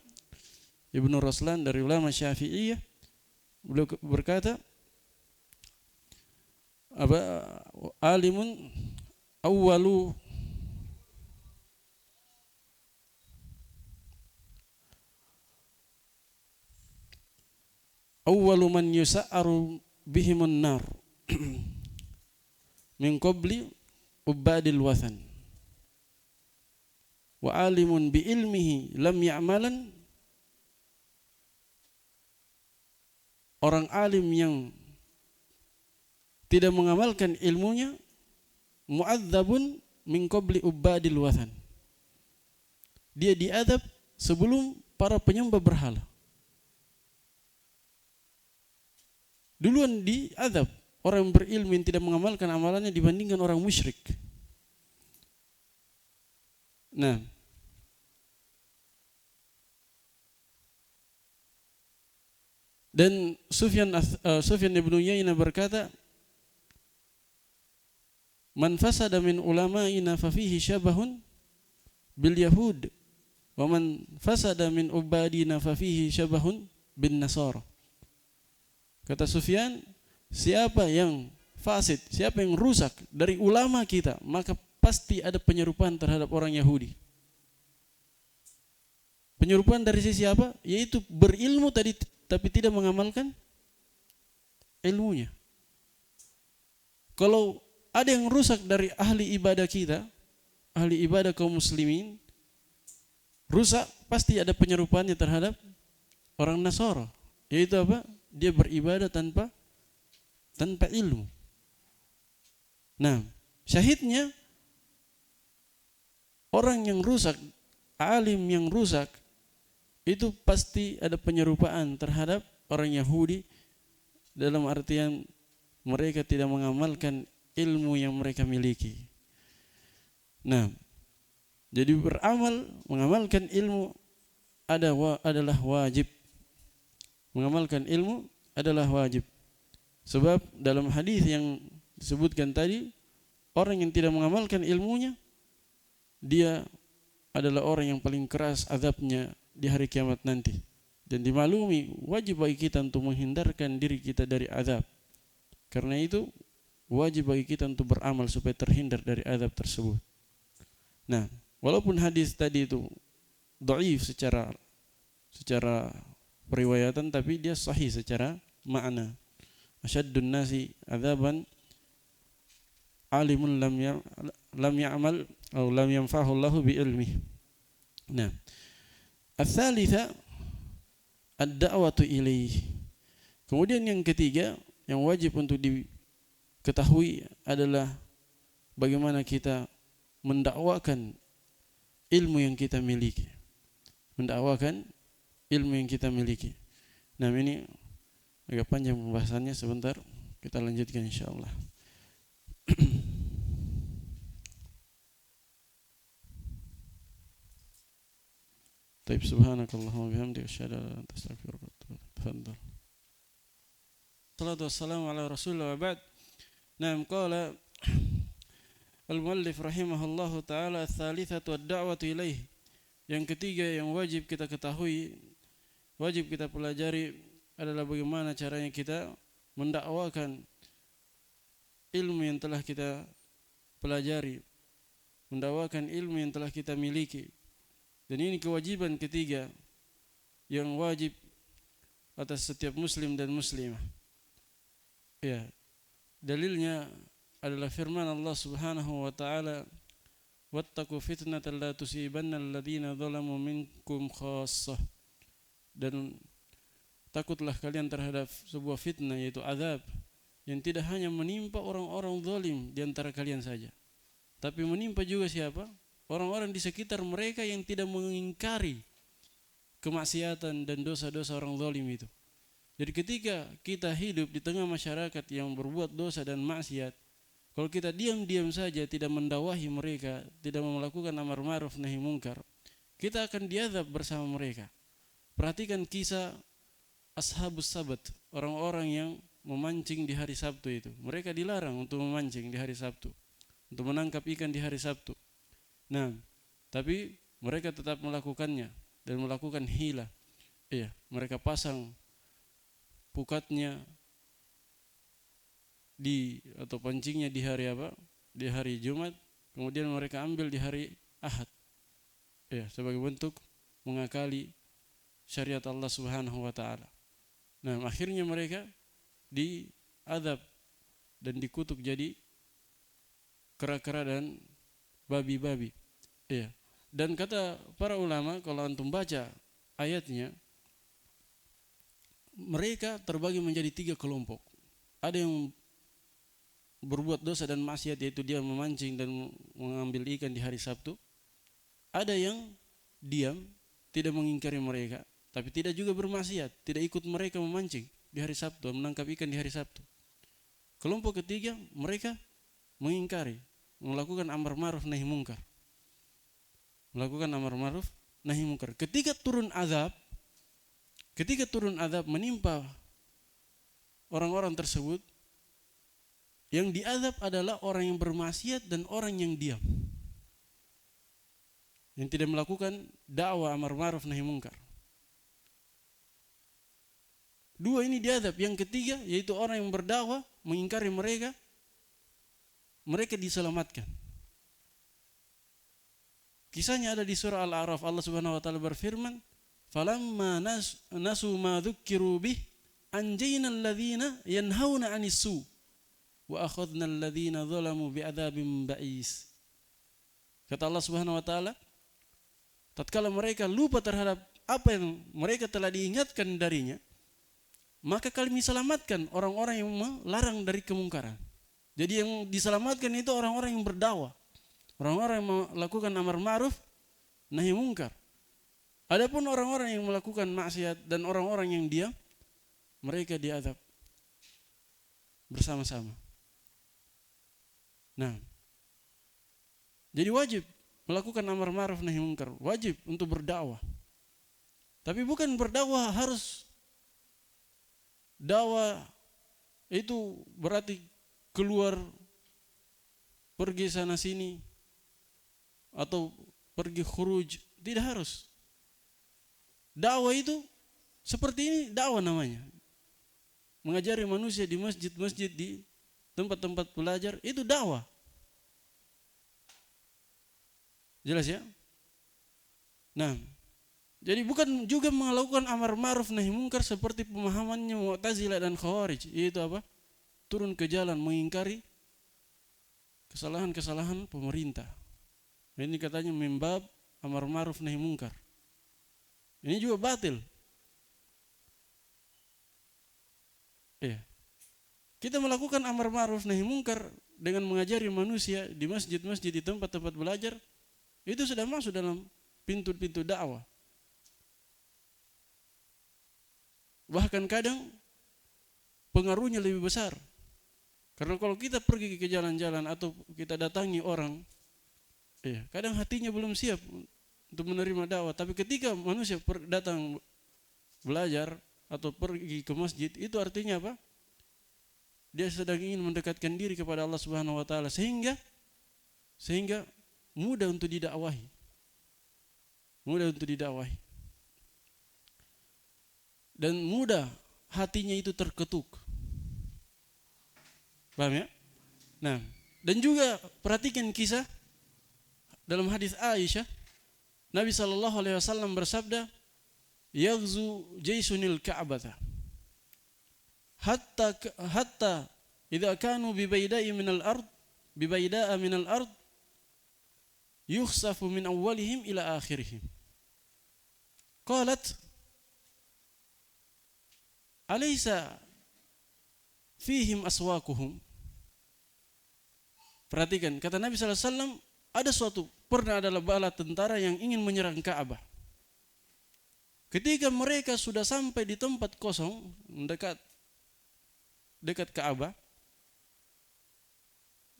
Ibnu Raslan dari ulama Syafi'iyah, beliau berkata, alimun awwalu man yusa'aru bihimun nar min qabli ubadil wathan wa alimun bi ilmihi lam ya'malan. Orang alim yang tidak mengamalkan ilmunya, mu'adzabun min qabli ubadil wathan, dia diadab sebelum para penyembah berhala. Duluan diadab orang yang berilmu yang tidak mengamalkan amalannya dibandingkan orang musyrik. Nah, dan Sufyan ibn Uyainah berkata, "Man fasada min ulama'ina fa fihi syabahun bil yahud wa man fasada min ubadina fa fihi syabahun bin nasara." Kata Sufyan, siapa yang fasid, siapa yang rusak dari ulama kita, maka pasti ada penyerupaan terhadap orang Yahudi. Penyerupaan dari sisi apa? Yaitu berilmu tadi tapi tidak mengamalkan ilmunya. Kalau ada yang rusak dari ahli ibadah kita, ahli ibadah kaum muslimin, rusak pasti ada penyerupaannya terhadap orang Nasara. Yaitu apa? Dia beribadah tanpa ilmu. Nah, syahidnya orang yang rusak, alim yang rusak, itu pasti ada penyerupaan terhadap orang Yahudi dalam artian mereka tidak mengamalkan ilmu yang mereka miliki. Nah, jadi beramal, mengamalkan ilmu adalah wajib. Mengamalkan ilmu adalah wajib. Sebab dalam hadis yang disebutkan tadi, orang yang tidak mengamalkan ilmunya, dia adalah orang yang paling keras azabnya di hari kiamat nanti. Dan dimaklumi wajib bagi kita untuk menghindarkan diri kita dari azab. Karena itu wajib bagi kita untuk beramal supaya terhindar dari azab tersebut. Nah, walaupun hadis tadi itu dhaif secara periwayatan, tapi dia sahih secara makna. Asyaddun nasi adzaban alimun lam ya'mal atau lam yanfa'hu Allahu bi ilmihi. Nah, ats-tsalitsa ad-da'watu ilaihi. Kemudian yang ketiga yang wajib untuk diketahui adalah bagaimana kita mendakwakan ilmu yang kita miliki. Mendakwakan ilmu yang kita miliki. Nah, ini agak panjang pembahasannya, sebentar kita lanjutkan insyaallah. Taib subhanakallahumma bihamdika asyhadu an la ilaha illa anta astaghfiruka wa atubu ilaik. Tafadhal. Salatu wassalamu ala Rasulillah wa ba'd. Naam, qala al-muallif rahimahullahu taala ats-tsalitsatu ad-da'watu ilaihi. Yang ketiga yang wajib kita ketahui, wajib kita pelajari adalah bagaimana caranya kita mendakwakan ilmu yang telah kita pelajari, mendakwakan ilmu yang telah kita miliki. Dan ini kewajiban ketiga yang wajib atas setiap muslim dan muslimah. Ya, dalilnya adalah firman Allah Subhanahu wa taala, wattaqu fitnatan la tusibanna alladziina dzalamu minkum khassah. Dan takutlah kalian terhadap sebuah fitnah, yaitu azab yang tidak hanya menimpa orang-orang zalim di antara kalian saja, tapi menimpa juga siapa? Orang-orang di sekitar mereka yang tidak mengingkari kemaksiatan dan dosa-dosa orang zalim itu. Jadi ketika kita hidup di tengah masyarakat yang berbuat dosa dan maksiat, kalau kita diam-diam saja tidak mendakwahi mereka, tidak melakukan amar ma'ruf nahi munkar, kita akan diazab bersama mereka. Perhatikan kisah ashabus sabat, orang-orang yang memancing di hari Sabtu itu. Mereka dilarang untuk memancing di hari Sabtu, untuk menangkap ikan di hari Sabtu. Nah, tapi mereka tetap melakukannya dan melakukan hila. Iya, mereka pasang pukatnya atau pancingnya di hari apa? Di hari Jumat, kemudian mereka ambil di hari Ahad. Iya, sebagai bentuk mengakali syariat Allah Subhanahu wa taala. Nah, akhirnya mereka diazab dan dikutuk jadi kera-kera dan babi-babi. Iya. Dan kata para ulama, kalau antum baca ayatnya, mereka terbagi menjadi 3 kelompok. Ada yang berbuat dosa dan maksiat, yaitu dia memancing dan mengambil ikan di hari Sabtu. Ada yang diam, tidak mengingkari mereka, tapi tidak juga bermaksiat, tidak ikut mereka memancing di hari Sabtu, menangkap ikan di hari Sabtu. Kelompok ketiga, mereka mengingkari, melakukan amar ma'ruf nahi munkar. Melakukan amar ma'ruf nahi munkar. Ketika turun azab menimpa orang-orang tersebut, yang diazab adalah orang yang bermaksiat dan orang yang diam, yang tidak melakukan dakwah amar ma'ruf nahi munkar. 2 ini diazab. Yang ketiga yaitu orang yang berdakwah mengingkari mereka diselamatkan. Kisahnya ada di surah Al-A'raf. Allah Subhanahu wa taala berfirman, falamma nasu ma dzukkiru bih anjayna alladhina yanhauna 'anis su wa akhadna alladhina zalamu bi'adzabin ba'is. Kata Allah Subhanahu wa taala, tatkala mereka lupa terhadap apa yang mereka telah diingatkan darinya, maka kami selamatkan orang-orang yang melarang dari kemungkaran. Jadi yang diselamatkan itu orang-orang yang berdakwah, orang-orang yang melakukan amar ma'ruf nahi mungkar. Adapun orang-orang yang melakukan maksiat dan orang-orang yang diam, mereka diazab bersama-sama. Nah, jadi wajib melakukan amar ma'ruf nahi mungkar, wajib untuk berdakwah. Tapi bukan berdakwah harus dakwah itu berarti keluar pergi sana sini atau pergi khuruj, tidak harus. Dakwah itu seperti ini dakwah namanya. Mengajari manusia di masjid-masjid, di tempat-tempat belajar, itu dakwah. Jelas ya? Nah, jadi bukan juga melakukan amar ma'ruf nahi mungkar seperti pemahamannya Mu'tazilah dan Khawarij, yaitu apa? Turun ke jalan mengingkari kesalahan-kesalahan pemerintah. Ini katanya membab amar ma'ruf nahi mungkar. Ini juga batil. Iya. Kita melakukan amar ma'ruf nahi mungkar dengan mengajari manusia di masjid-masjid, di tempat-tempat belajar, itu sudah masuk dalam pintu-pintu dakwah. Bahkan kadang pengaruhnya lebih besar. Karena kalau kita pergi ke jalan-jalan atau kita datangi orang, kadang hatinya belum siap untuk menerima dakwah. Tapi ketika manusia datang belajar atau pergi ke masjid, itu artinya apa? Dia sedang ingin mendekatkan diri kepada Allah Subhanahu wa taala sehingga mudah untuk didakwahi. Mudah untuk didakwahi. Dan mudah hatinya itu terketuk. Paham ya? Nah, dan juga perhatikan kisah dalam hadis Aisyah, Nabi SAW bersabda, "Yaghzu jaysunil Ka'bata hatta idza kanu bibaida'a minal ard yukhsafu min awwalihim ila akhirihim." Qalat, "Alaysa fihim aswaquhum?" Perhatikan, kata Nabi SAW, pernah adalah bala tentara yang ingin menyerang Ka'bah. Ketika mereka sudah sampai di tempat kosong dekat Ka'bah,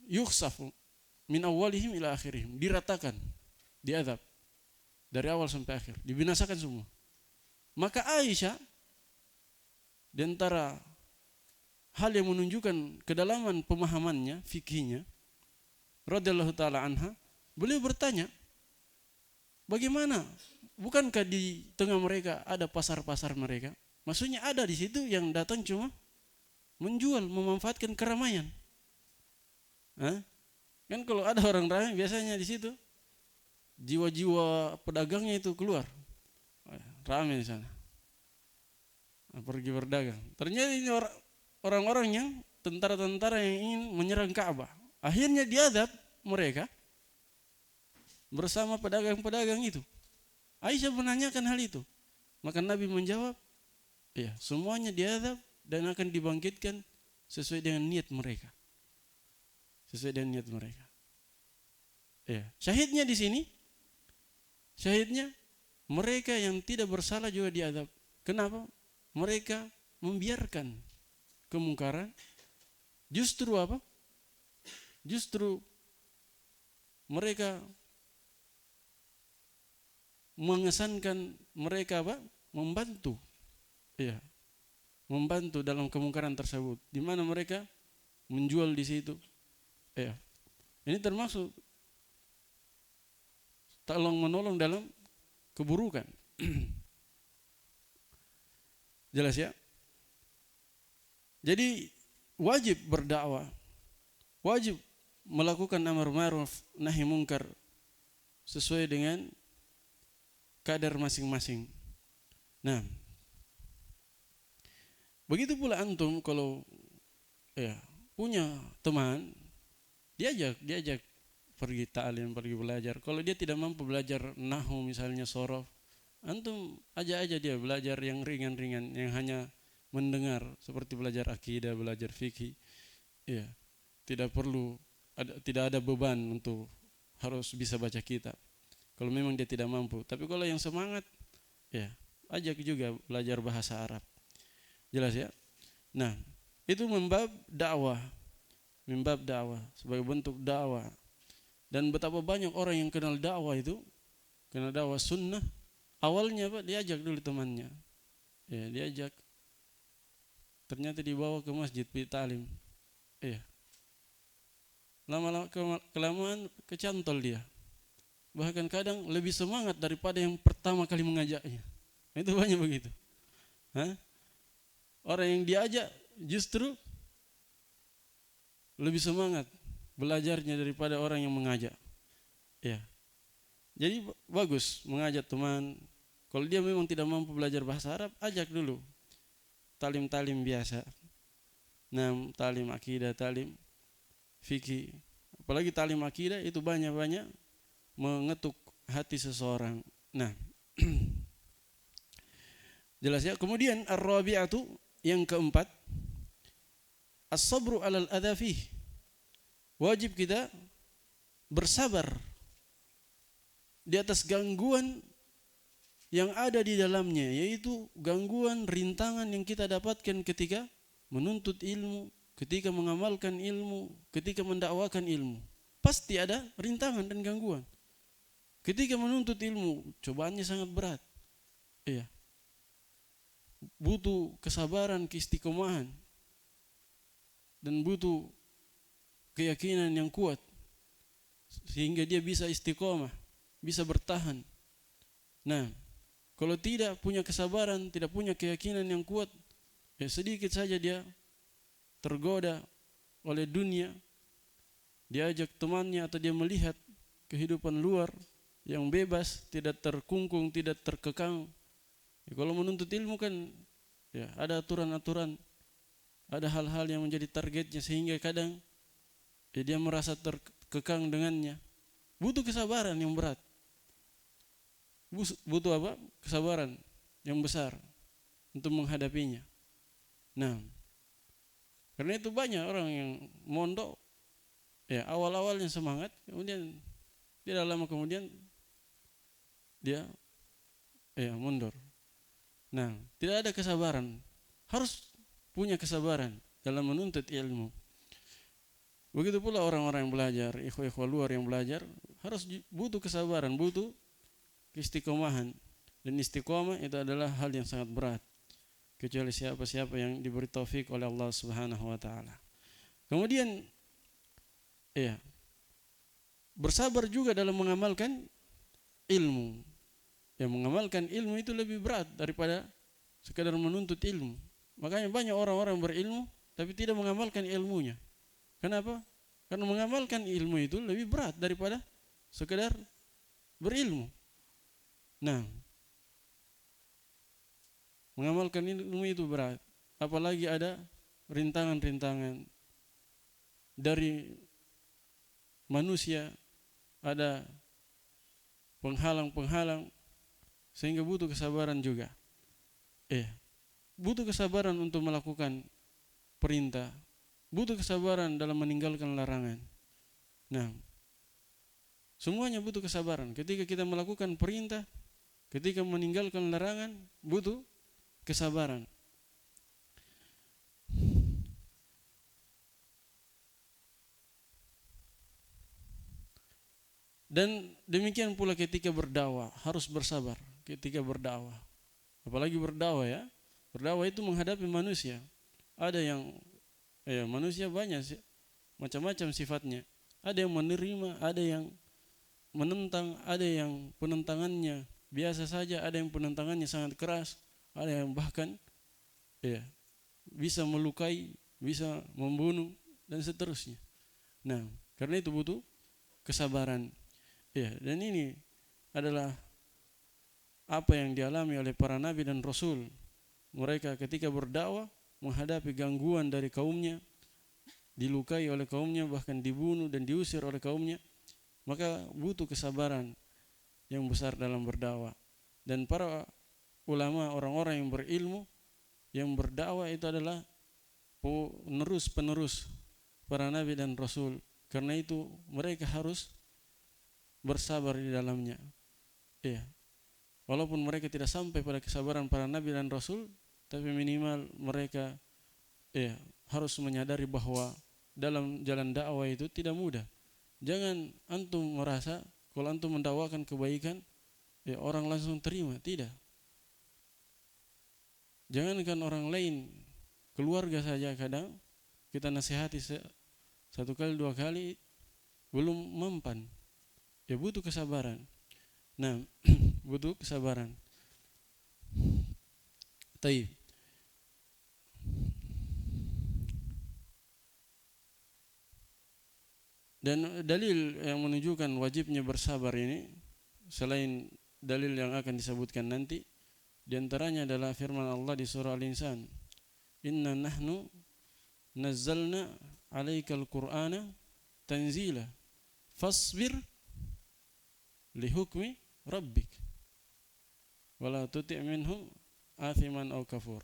yukhsafu min awwalihim ila akhirihim, diratakan, diazab dari awal sampai akhir, dibinasakan semua. Maka Aisyah, di antara hal yang menunjukkan kedalaman pemahamannya, fikihnya, radhiyallahu taala anha, beliau bertanya, bagaimana? Bukankah di tengah mereka ada pasar-pasar mereka? Maksudnya ada di situ yang datang cuma menjual, memanfaatkan keramaian. Kan kalau ada orang ramai biasanya di situ jiwa-jiwa pedagangnya itu keluar, ramai di sana, pergi berdagang. Ternyata ini orang-orang yang tentara-tentara yang ingin menyerang Ka'bah. Akhirnya diazab mereka bersama pedagang-pedagang itu. Aisyah menanyakan hal itu. Maka Nabi menjawab, ya, semuanya diazab dan akan dibangkitkan sesuai dengan niat mereka. Sesuai dengan niat mereka. Ya, syahidnya di sini, syahidnya mereka yang tidak bersalah juga diazab. Kenapa? Mereka membiarkan kemungkaran. Justru apa? Justru mereka mengesankan mereka apa? Membantu. Ya. Membantu dalam kemungkaran tersebut. Di mana mereka menjual di situ. Ya. Ini termasuk tolong menolong dalam keburukan. Jelas ya? Jadi wajib berdakwah. Wajib melakukan amar ma'ruf nahi mungkar sesuai dengan kadar masing-masing. Nah, begitu pula antum kalau ya punya teman, diajak pergi ta'lim, pergi belajar. Kalau dia tidak mampu belajar nahwu misalnya sorof, antum ajak aja dia belajar yang ringan-ringan, yang hanya mendengar, seperti belajar akidah, belajar fikih. Ya, tidak ada beban untuk harus bisa baca kitab. Kalau memang dia tidak mampu. Tapi kalau yang semangat, ya ajak juga belajar bahasa Arab. Jelas ya? Nah, itu membab dakwah sebagai bentuk dakwah. Dan betapa banyak orang yang kenal dakwah itu, kenal dakwah sunnah, awalnya Pak diajak dulu temannya. Ya, diajak. Ternyata dibawa ke masjid ta'lim. Ya. Lama-lama kelamaan kecantol dia. Bahkan kadang lebih semangat daripada yang pertama kali mengajaknya. Itu banyak begitu. Orang yang diajak justru lebih semangat belajarnya daripada orang yang mengajak. Ya. Jadi bagus mengajak teman. Kalau dia memang tidak mampu belajar bahasa Arab, ajak dulu talim-talim biasa. Nah, talim akidah, talim fikih. Apalagi talim akidah itu banyak-banyak mengetuk hati seseorang. Nah, jelas ya. Kemudian ar-rabi'atu, yang keempat, as-sabru 'alal adza fih. Wajib kita bersabar di atas gangguan yang ada di dalamnya, yaitu gangguan, rintangan yang kita dapatkan ketika menuntut ilmu, ketika mengamalkan ilmu, ketika mendakwakan ilmu. Pasti ada rintangan dan gangguan. Ketika menuntut ilmu, cobaannya sangat berat. Iya. Butuh kesabaran, keistiqomahan, dan butuh keyakinan yang kuat sehingga dia bisa istiqomah, bisa bertahan. Nah, kalau tidak punya kesabaran, tidak punya keyakinan yang kuat, ya sedikit saja dia tergoda oleh dunia, diajak temannya atau dia melihat kehidupan luar yang bebas, tidak terkungkung, tidak terkekang. Ya, kalau menuntut ilmu kan ya ada aturan-aturan, ada hal-hal yang menjadi targetnya, sehingga kadang ya dia merasa terkekang dengannya. Butuh kesabaran yang berat. Butuh apa? Kesabaran yang besar untuk menghadapinya. Nah, karena itu banyak orang yang mondok, ya awal-awalnya semangat, kemudian tidak lama kemudian dia mundur. Nah, tidak ada kesabaran. Harus punya kesabaran dalam menuntut ilmu. Begitu pula orang-orang yang belajar, ikhwah-ikhwah luar yang belajar, harus butuh kesabaran, butuh keistiqomahan. Dan istiqomah itu adalah hal yang sangat berat, kecuali siapa-siapa yang diberi taufik oleh Allah Subhanahu wa taala. Kemudian bersabar juga dalam mengamalkan ilmu. Yang mengamalkan ilmu itu lebih berat daripada sekadar menuntut ilmu. Makanya banyak orang-orang berilmu tapi tidak mengamalkan ilmunya. Kenapa? Karena mengamalkan ilmu itu lebih berat daripada sekadar berilmu. Nah, mengamalkan ilmu itu berat. Apalagi ada rintangan-rintangan dari manusia, ada penghalang-penghalang, sehingga butuh kesabaran juga. Butuh kesabaran untuk melakukan perintah, butuh kesabaran dalam meninggalkan larangan. Nah, semuanya butuh kesabaran. Ketika kita melakukan perintah, ketika meninggalkan larangan, butuh kesabaran. Dan demikian pula ketika berdakwah, harus bersabar ketika berdakwah. Apalagi berdakwah ya. Berdakwah itu menghadapi manusia. Ada yang manusia banyak macam-macam sifatnya. Ada yang menerima, ada yang menentang, ada yang penentangannya biasa saja, ada yang penentangannya sangat keras, ada yang bahkan bisa melukai, bisa membunuh dan seterusnya. Nah, karena itu butuh kesabaran. Dan ini adalah apa yang dialami oleh para nabi dan rasul. Mereka ketika berdakwah menghadapi gangguan dari kaumnya, dilukai oleh kaumnya, bahkan dibunuh dan diusir oleh kaumnya, maka butuh kesabaran yang besar dalam berdakwah. Dan para ulama, orang-orang yang berilmu yang berdakwah itu adalah penerus para nabi dan rasul. Karena itu mereka harus bersabar di dalamnya. Iya. Walaupun mereka tidak sampai pada kesabaran para nabi dan rasul, tapi minimal mereka harus menyadari bahwa dalam jalan dakwah itu tidak mudah. Jangan antum merasa kalau antum mendakwakan kebaikan orang langsung terima, tidak. Jangankan orang lain, keluarga saja kadang kita nasihati satu kali dua kali belum mempan. Ya butuh kesabaran. Nah, butuh kesabaran. Taib. Dan dalil yang menunjukkan wajibnya bersabar ini, selain dalil yang akan disebutkan nanti, di antaranya adalah firman Allah di surah Al-Insan, Inna nahnu nazzalna alaikal qur'ana tanzila fasbir lihukmi rabbik wala tuti' minhum athiman aw kafur.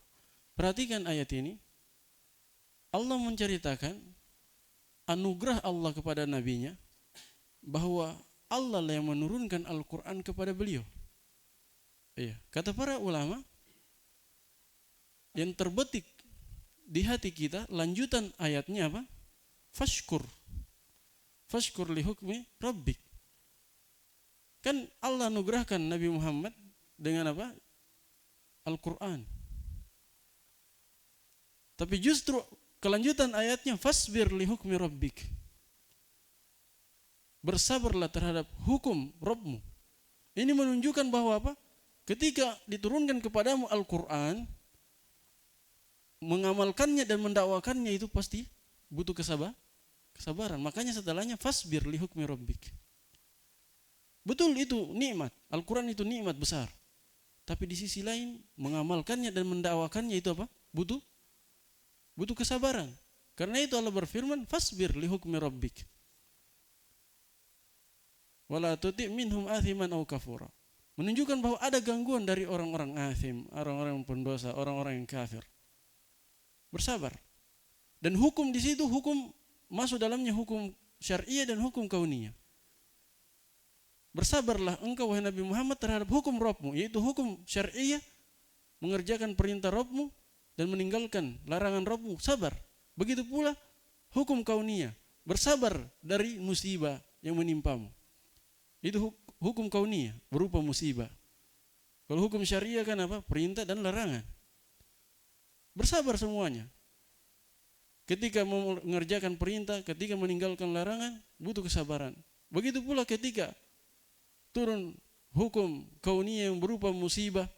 Perhatikan ayat ini. Allah menceritakan anugerah Allah kepada nabinya, bahwa Allah lah yang menurunkan Al-Quran kepada beliau. Iya. Kata para ulama, yang terbetik di hati kita, lanjutan ayatnya apa? Fashkur lihukmi rabbik. Kan Allah anugerahkan Nabi Muhammad dengan apa? Al-Quran. Tapi justru kelanjutan ayatnya fasbir lihukmi rabbik. Bersabarlah terhadap hukum Rabbmu. Ini menunjukkan bahwa apa? Ketika diturunkan kepadamu Al-Quran, mengamalkannya dan mendakwakannya itu pasti butuh kesabaran. Makanya setelahnya fasbir lihukmi rabbik. Betul, itu nikmat. Al-Quran itu nikmat besar. Tapi di sisi lain mengamalkannya dan mendakwakannya itu apa? Butuh kesabaran. Karena itu Allah berfirman, fasbir lihukmi rabbik. Wala tuti' minhum athiman aw kafura. Menunjukkan bahwa ada gangguan dari orang-orang athim, orang-orang pendosa, orang-orang yang kafir. Bersabar. Dan hukum di situ, hukum masuk dalamnya hukum syariah dan hukum kauniyah. Bersabarlah engkau wahai Nabi Muhammad terhadap hukum Rabbmu, yaitu hukum syariah, mengerjakan perintah Rabbmu dan meninggalkan larangan Rabbmu. Sabar. Begitu pula hukum kauniyah, bersabar dari musibah yang menimpamu. Itu hukum kauniyah berupa musibah. Kalau hukum syariah kan apa? Perintah dan larangan. Bersabar semuanya. Ketika mengerjakan perintah, ketika meninggalkan larangan, butuh kesabaran. Begitu pula ketika turun hukum kauniyah yang berupa musibah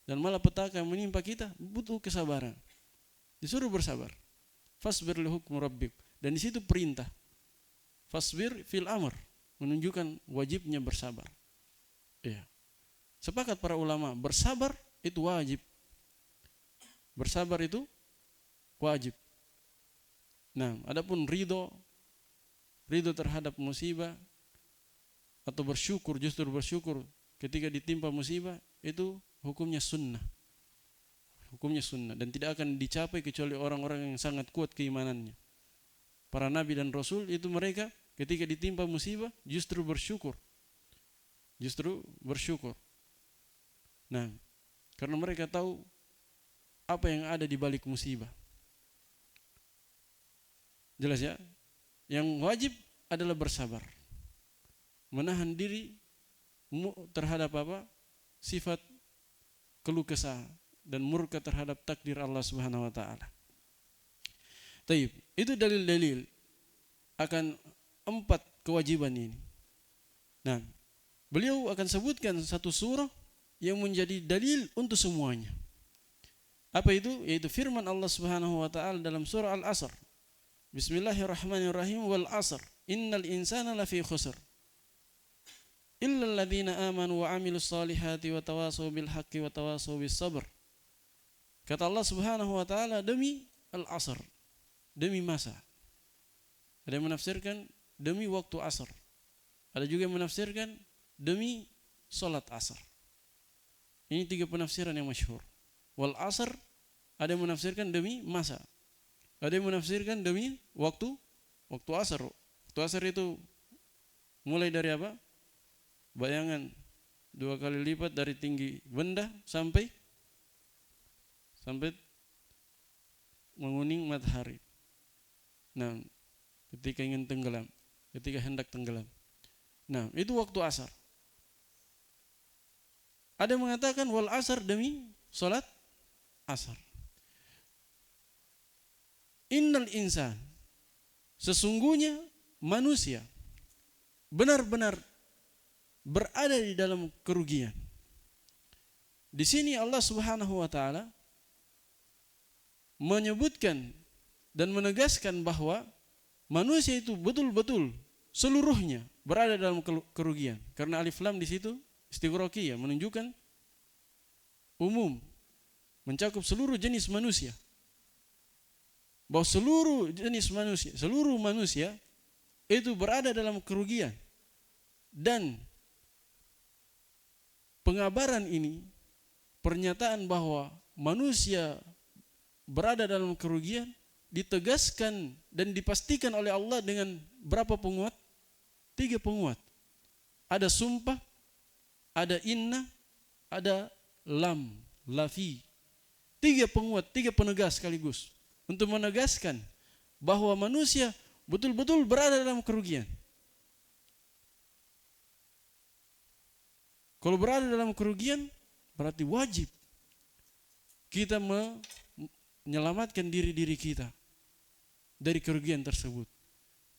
dan malapetaka yang menimpa kita, butuh kesabaran. Disuruh bersabar. Fasbir li hukmi rabbik. Dan di situ perintah. Fasbir fil amr, menunjukkan wajibnya bersabar. Ya. Sepakat para ulama, bersabar itu wajib. Bersabar itu wajib. Nah, adapun ridho terhadap musibah atau justru bersyukur ketika ditimpa musibah, itu hukumnya sunnah. Hukumnya sunnah dan tidak akan dicapai kecuali orang-orang yang sangat kuat keimanannya. Para nabi dan rasul itu mereka ketika ditimpa musibah justru bersyukur. Nah, karena mereka tahu apa yang ada di balik musibah. Jelas ya? Yang wajib adalah bersabar. Menahan diri terhadap apa? Sifat keluh kesah dan murka terhadap takdir Allah Subhanahu wa taala. Taib, itu dalil-dalil akan 4 kewajiban ini. Nah, beliau akan sebutkan satu surah yang menjadi dalil untuk semuanya. Apa itu? Yaitu firman Allah Subhanahu wa taala dalam surah Al-Asr. Bismillahirrahmanirrahim, wal 'asr innal insana lafi khusr illal ladzina amanu wa amilus solihati wa tawasaw bil haqqi wa tawasaw bis sabr. Kata Allah Subhanahu wa taala, demi al-asr, demi masa. Ada yang menafsirkan demi waktu asar. Ada juga yang menafsirkan demi salat asar. Ini 3 penafsiran yang masyhur. Wal asr, ada yang menafsirkan demi masa. Ada yang menafsirkan demi waktu asar. Waktu asar itu mulai dari apa? Bayangan 2 kali lipat dari tinggi benda sampai menguning matahari. Nah, ketika ingin tenggelam, ketika hendak tenggelam. Nah, itu waktu asar. Ada yang mengatakan wal asar demi salat asar. Innal insan, sesungguhnya manusia benar-benar berada di dalam kerugian. Di sini Allah Subhanahu wa taala menyebutkan dan menegaskan bahwa manusia itu betul-betul seluruhnya berada dalam kerugian. Karena alif lam di situ istighraqiyah, menunjukkan umum, mencakup seluruh jenis manusia. Bahwa seluruh jenis manusia, seluruh manusia itu berada dalam kerugian. Dan pengabaran ini, pernyataan bahwa manusia berada dalam kerugian, ditegaskan dan dipastikan oleh Allah dengan berapa penguat? 3 penguat. Ada sumpah, ada inna, ada lam, lafi. 3 penguat, 3 penegas sekaligus. Untuk menegaskan bahwa manusia betul-betul berada dalam kerugian. Kalau berada dalam kerugian, berarti wajib kita menyelamatkan diri kita dari kerugian tersebut.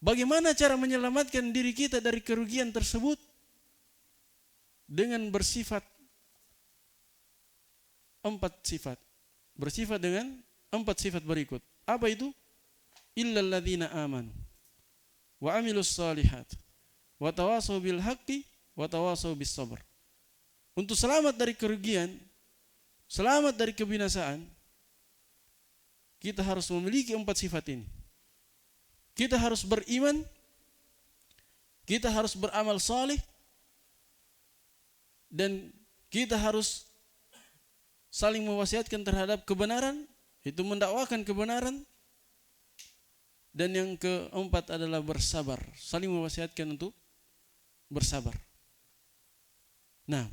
Bagaimana cara menyelamatkan diri kita dari kerugian tersebut? Dengan bersifat 4 sifat. Bersifat dengan 4 sifat berikut. Apa itu? Illal ladzina amanu wa amilus solihat wa tawasaw bil haqqi wa tawasaw bis sabr. Untuk selamat dari kerugian, selamat dari kebinasaan, kita harus memiliki 4 sifat ini. Kita harus beriman, kita harus beramal saleh, dan kita harus saling mewasiatkan terhadap kebenaran, itu mendakwakan kebenaran. Dan yang keempat adalah bersabar, saling mewasiatkan untuk bersabar. Nah,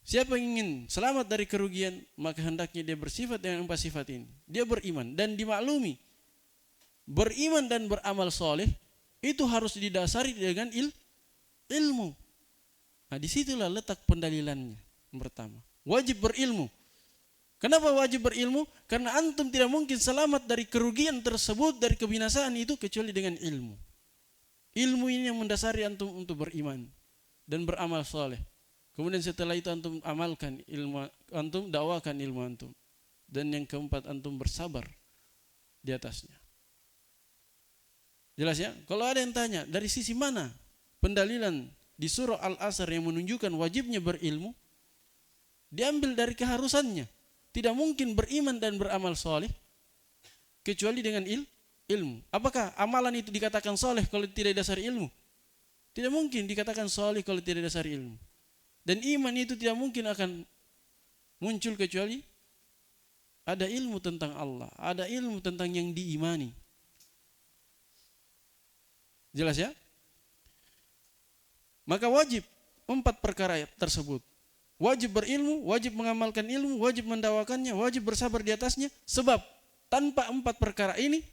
siapa yang ingin selamat dari kerugian, maka hendaknya dia bersifat dengan 4 sifat ini. Dia beriman dan dimaklumi. Beriman dan beramal soleh itu harus didasari dengan ilmu. Nah, disitulah letak pendalilannya. Yang pertama, wajib berilmu. Kenapa wajib berilmu? Karena antum tidak mungkin selamat dari kerugian tersebut, dari kebinasaan itu, kecuali dengan ilmu. Ilmu ini yang mendasari antum untuk beriman dan beramal soleh. Kemudian setelah itu antum amalkan ilmu antum, dakwakan ilmu antum. Dan yang keempat, antum bersabar di atasnya. Jelas ya? Kalau ada yang tanya, dari sisi mana pendalilan di surah Al-Asr yang menunjukkan wajibnya berilmu? Diambil dari keharusannya. Tidak mungkin beriman dan beramal soleh kecuali dengan ilmu. Apakah amalan itu dikatakan soleh kalau tidak dasar ilmu? Tidak mungkin dikatakan soleh kalau tidak dasar ilmu. Dan iman itu tidak mungkin akan muncul kecuali ada ilmu tentang Allah, ada ilmu tentang yang diimani. Jelas ya? Maka wajib 4 perkara tersebut. Wajib berilmu, wajib mengamalkan ilmu, wajib mendakwakannya, wajib bersabar di atasnya. Sebab tanpa 4 perkara ini,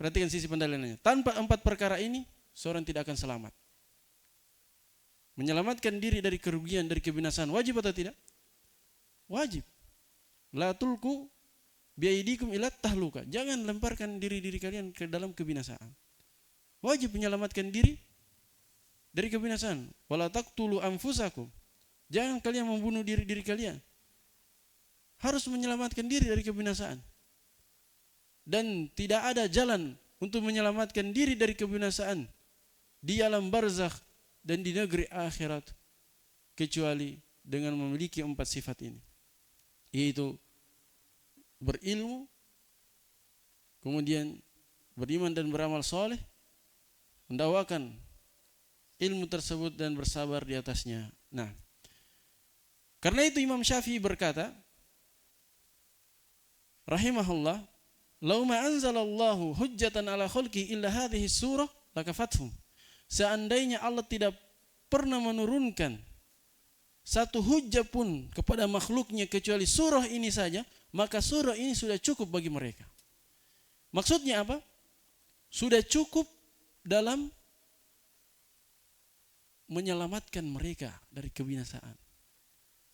perhatikan sisi pendalilannya, tanpa 4 perkara ini seorang tidak akan selamat. Menyelamatkan diri dari kerugian, dari kebinasaan, wajib atau tidak? Wajib. La tulku biaidikum ila tahluka. Jangan lemparkan diri-diri kalian ke dalam kebinasaan. Wajib menyelamatkan diri dari kebinasaan. Wala taqtulu anfusakum. Jangan kalian membunuh diri-diri kalian. Harus menyelamatkan diri dari kebinasaan. Dan tidak ada jalan untuk menyelamatkan diri dari kebinasaan di alam barzakh dan di negeri akhirat kecuali dengan memiliki 4 sifat ini, yaitu berilmu, kemudian beriman dan beramal soleh, mendakwakan ilmu tersebut dan bersabar di atasnya. Nah, karena itu Imam Syafi'i berkata, rahimahullah, "Lau ma anzalallahu hujjatan ala khalqi illa hadhihi surah lakafathum." Seandainya Allah tidak pernah menurunkan satu hujjah pun kepada makhluknya kecuali surah ini saja, maka surah ini sudah cukup bagi mereka. Maksudnya apa? Sudah cukup dalam menyelamatkan mereka dari kebinasaan.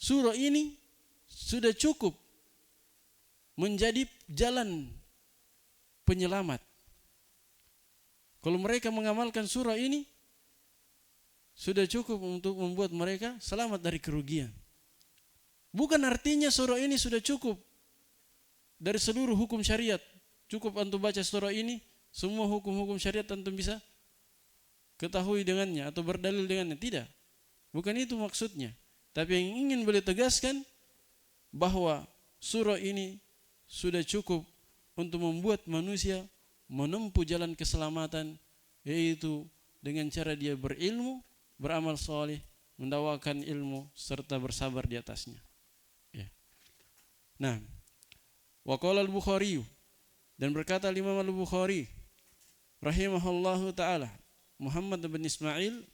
Surah ini sudah cukup menjadi jalan penyelamat. Kalau mereka mengamalkan surah ini, sudah cukup untuk membuat mereka selamat dari kerugian. Bukan artinya surah ini sudah cukup dari seluruh hukum syariat. Cukup antum baca surah ini, semua hukum-hukum syariat antum bisa ketahui dengannya atau berdalil dengannya. Tidak. Bukan itu maksudnya. Tapi yang ingin beliau tegaskan bahwa surah ini sudah cukup untuk membuat manusia menempuh jalan keselamatan, yaitu dengan cara dia berilmu, beramal soleh, mendakwakan ilmu serta bersabar di atasnya. Ya. Nah, wa qala al-Bukhari, dan berkata Imam al-Bukhari rahimahullahu taala, Muhammad bin Ismail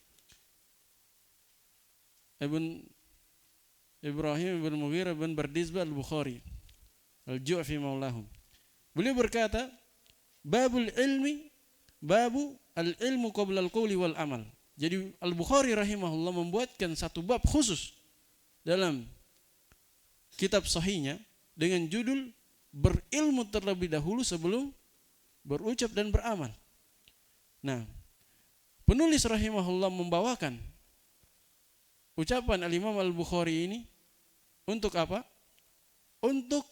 ibn Ibrahim bin Mughirah bin Bardizbah al-Bukhari al-Ju'fi maulahum. Beliau berkata, babul ilmi, babu al-ilmu qabla al-qawli wal amal. Jadi Al-Bukhari rahimahullah membuatkan satu bab khusus dalam kitab sahihnya dengan judul berilmu terlebih dahulu sebelum berucap dan beramal. Nah, penulis rahimahullah membawakan ucapan Al-Imam Al-Bukhari ini untuk apa? Untuk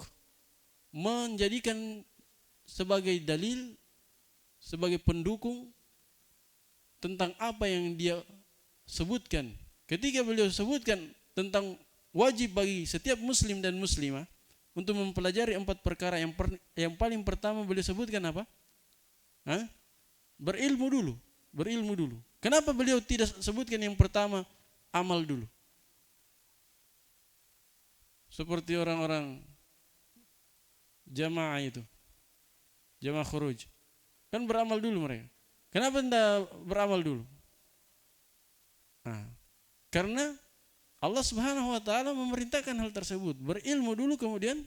menjadikan sebagai dalil, sebagai pendukung tentang apa yang dia sebutkan. Ketika beliau sebutkan tentang wajib bagi setiap muslim dan muslimah untuk mempelajari 4 perkara, yang paling pertama beliau sebutkan apa? Berilmu dulu. Berilmu dulu. Kenapa beliau tidak sebutkan yang pertama amal dulu? Seperti orang-orang jamaah itu, jamaah khuruj, kan beramal dulu mereka. Kenapa tidak beramal dulu? Nah, karena Allah Subhanahu wa taala memerintahkan hal tersebut, berilmu dulu kemudian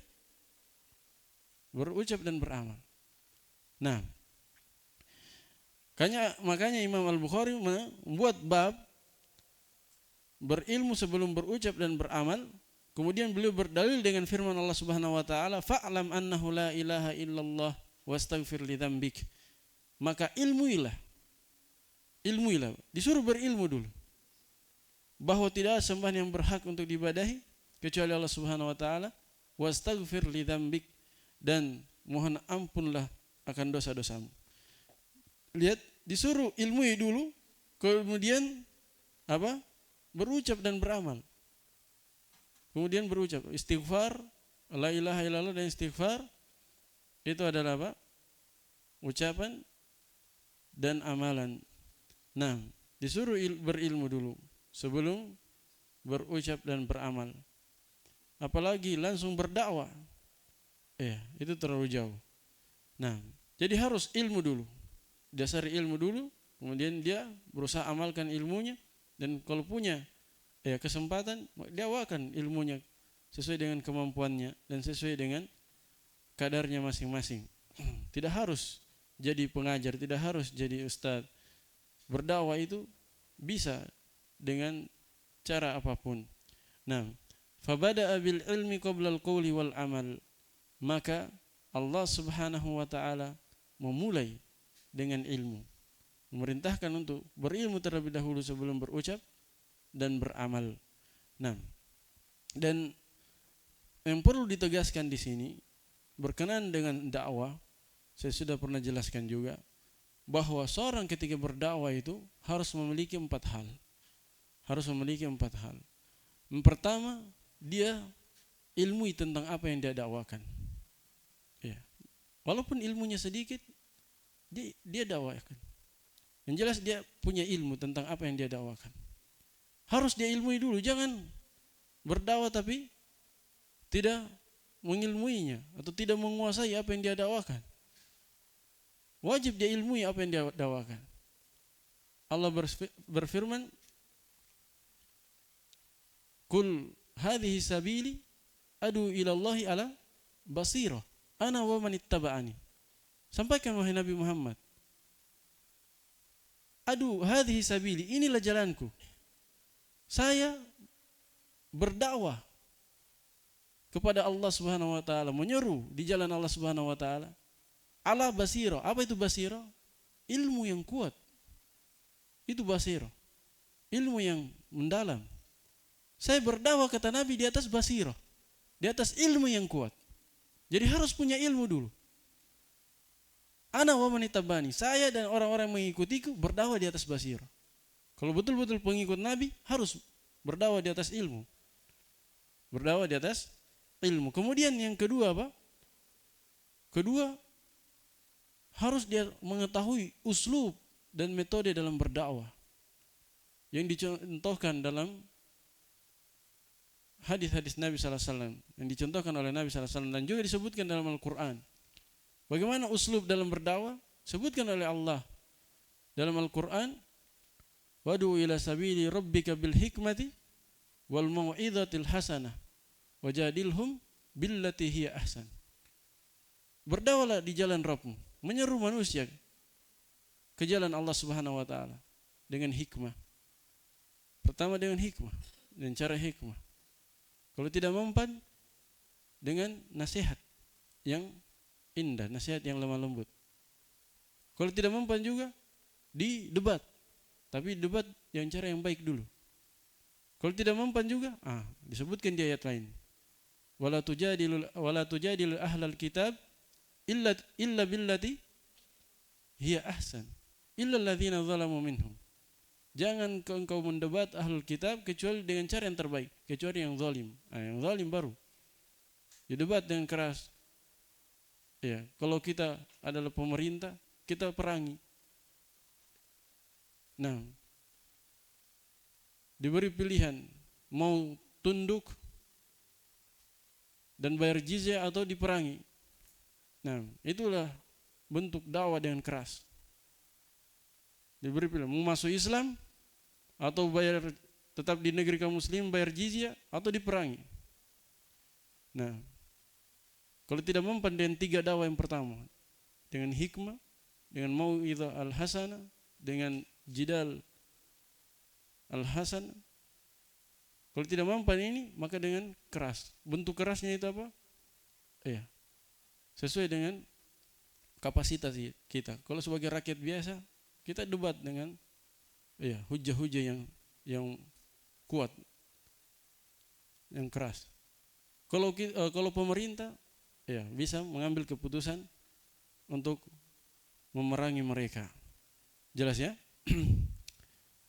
berucap dan beramal. Nah, makanya Imam Al-Bukhari membuat bab berilmu sebelum berucap dan beramal. Kemudian beliau berdalil dengan firman Allah Subhanahu wa taala, fa'lam annahu la ilaha illallah wastaghfir li dzambik. Maka ilmuilah, disuruh berilmu dulu, bahwa tidak ada sembahan yang berhak untuk diibadahi kecuali Allah Subhanahu wa taala, wastaghfir li dzambik, dan mohon ampunlah akan dosa-dosamu. Lihat, disuruh ilmui dulu, kemudian apa? Berucap dan beramal. Kemudian berucap istighfar, la ilaha illallah, dan istighfar itu adalah apa? Ucapan dan amalan. Nah, disuruh berilmu dulu sebelum berucap dan beramal. Apalagi langsung berdakwah. Itu terlalu jauh. Nah, jadi harus ilmu dulu. Dasari ilmu dulu, kemudian dia berusaha amalkan ilmunya, dan kalau punya kesempatan, dia akan ilmunya sesuai dengan kemampuannya dan sesuai dengan kadarnya masing-masing. Tidak harus jadi pengajar, tidak harus jadi ustadz. Berdakwah itu bisa dengan cara apapun. Nah, fabada'a bil ilmi qabla al-qawli wal amal. Maka Allah Subhanahu wa taala memulai dengan ilmu. Memerintahkan untuk berilmu terlebih dahulu sebelum berucap dan beramal. Nah, dan yang perlu ditegaskan di sini berkenaan dengan dakwah, saya sudah pernah jelaskan juga bahwa seorang ketika berdakwah itu harus memiliki 4 hal. harus memiliki 4 hal. Yang pertama, dia ilmui tentang apa yang dia dakwakan. Ya. Walaupun ilmunya sedikit, dia dakwakan. Yang jelas dia punya ilmu tentang apa yang dia dakwakan. Harus dia ilmui dulu, jangan berdakwah tapi tidak mengilmuinya atau tidak menguasai apa yang dia dakwakan. Wajib dia ilmui apa yang dia dakwakan. Allah berfirman, "Qul hadhihi sabili adu ila Allahi ala basirah ana wa man ittaba'ani." Sampaikan wahai Nabi Muhammad, adu hadhihi sabili, inilah jalanku. Saya berdakwah kepada Allah Subhanahu wa taala, menyeru di jalan Allah Subhanahu wa taala. Ala basirah. Apa itu basirah? Ilmu yang kuat. Itu basirah. Ilmu yang mendalam. Saya berdakwah kata Nabi di atas basirah, di atas ilmu yang kuat. Jadi harus punya ilmu dulu. Ana wa man ittaba'ani, saya dan orang-orang yang mengikutiku berdakwah di atas basirah. Kalau betul-betul pengikut Nabi harus berdakwah di atas ilmu. Berdakwah di atas ilmu. Kemudian yang kedua apa? Kedua, harus dia mengetahui uslub dan metode dalam berdakwah yang dicontohkan dalam hadis-hadis Nabi sallallahu alaihi wasallam, yang dicontohkan oleh Nabi sallallahu alaihi wasallam dan juga disebutkan dalam Al-Qur'an. Bagaimana uslub dalam berdakwah? Sebutkan oleh Allah dalam Al-Qur'an, "Wad'u ila sabili rabbika bil hikmati wal mau'izatil hasanah wajadilhum billati hiya ahsan." Berdakwahlah di jalan Rabbmu, menyeru manusia ke jalan Allah Subhanahu wa taala dengan hikmah. Pertama dengan hikmah, dengan cara hikmah. Kalau tidak mempan, dengan nasihat yang indah, nasihat yang lemah lembut. Kalau tidak mempan juga di debat, tapi debat yang cara yang baik dulu. Kalau tidak mempan juga, disebutkan di ayat lain. Wala tujadilul ahlal kitab illa billati hiya ahsan illa alladzina zalamu minhum. Jangan engkau mendebat ahlul kitab kecuali dengan cara yang terbaik, kecuali yang zalim. Yang zalim baru didebat dengan keras. Ya, kalau kita adalah pemerintah, kita perangi. Nah, diberi pilihan mau tunduk dan bayar jizyah atau diperangi. Nah, itulah bentuk dakwah dengan keras. Diberi pilihan mau masuk Islam atau bayar tetap di negeri kaum muslim, bayar jizyah atau diperangi. Nah, kalau tidak mempan dengan 3 dakwah yang pertama, dengan hikmah, dengan mau'izah al-hasanah, dengan jidal al-hasanah. Kalau tidak mempan ini, maka dengan keras. Bentuk kerasnya itu apa? Ya, sesuai dengan kapasitas kita. Kalau sebagai rakyat biasa, kita debat dengan hujah-hujah yang kuat, yang keras. Kalau pemerintah bisa mengambil keputusan untuk memerangi mereka. Jelas ya?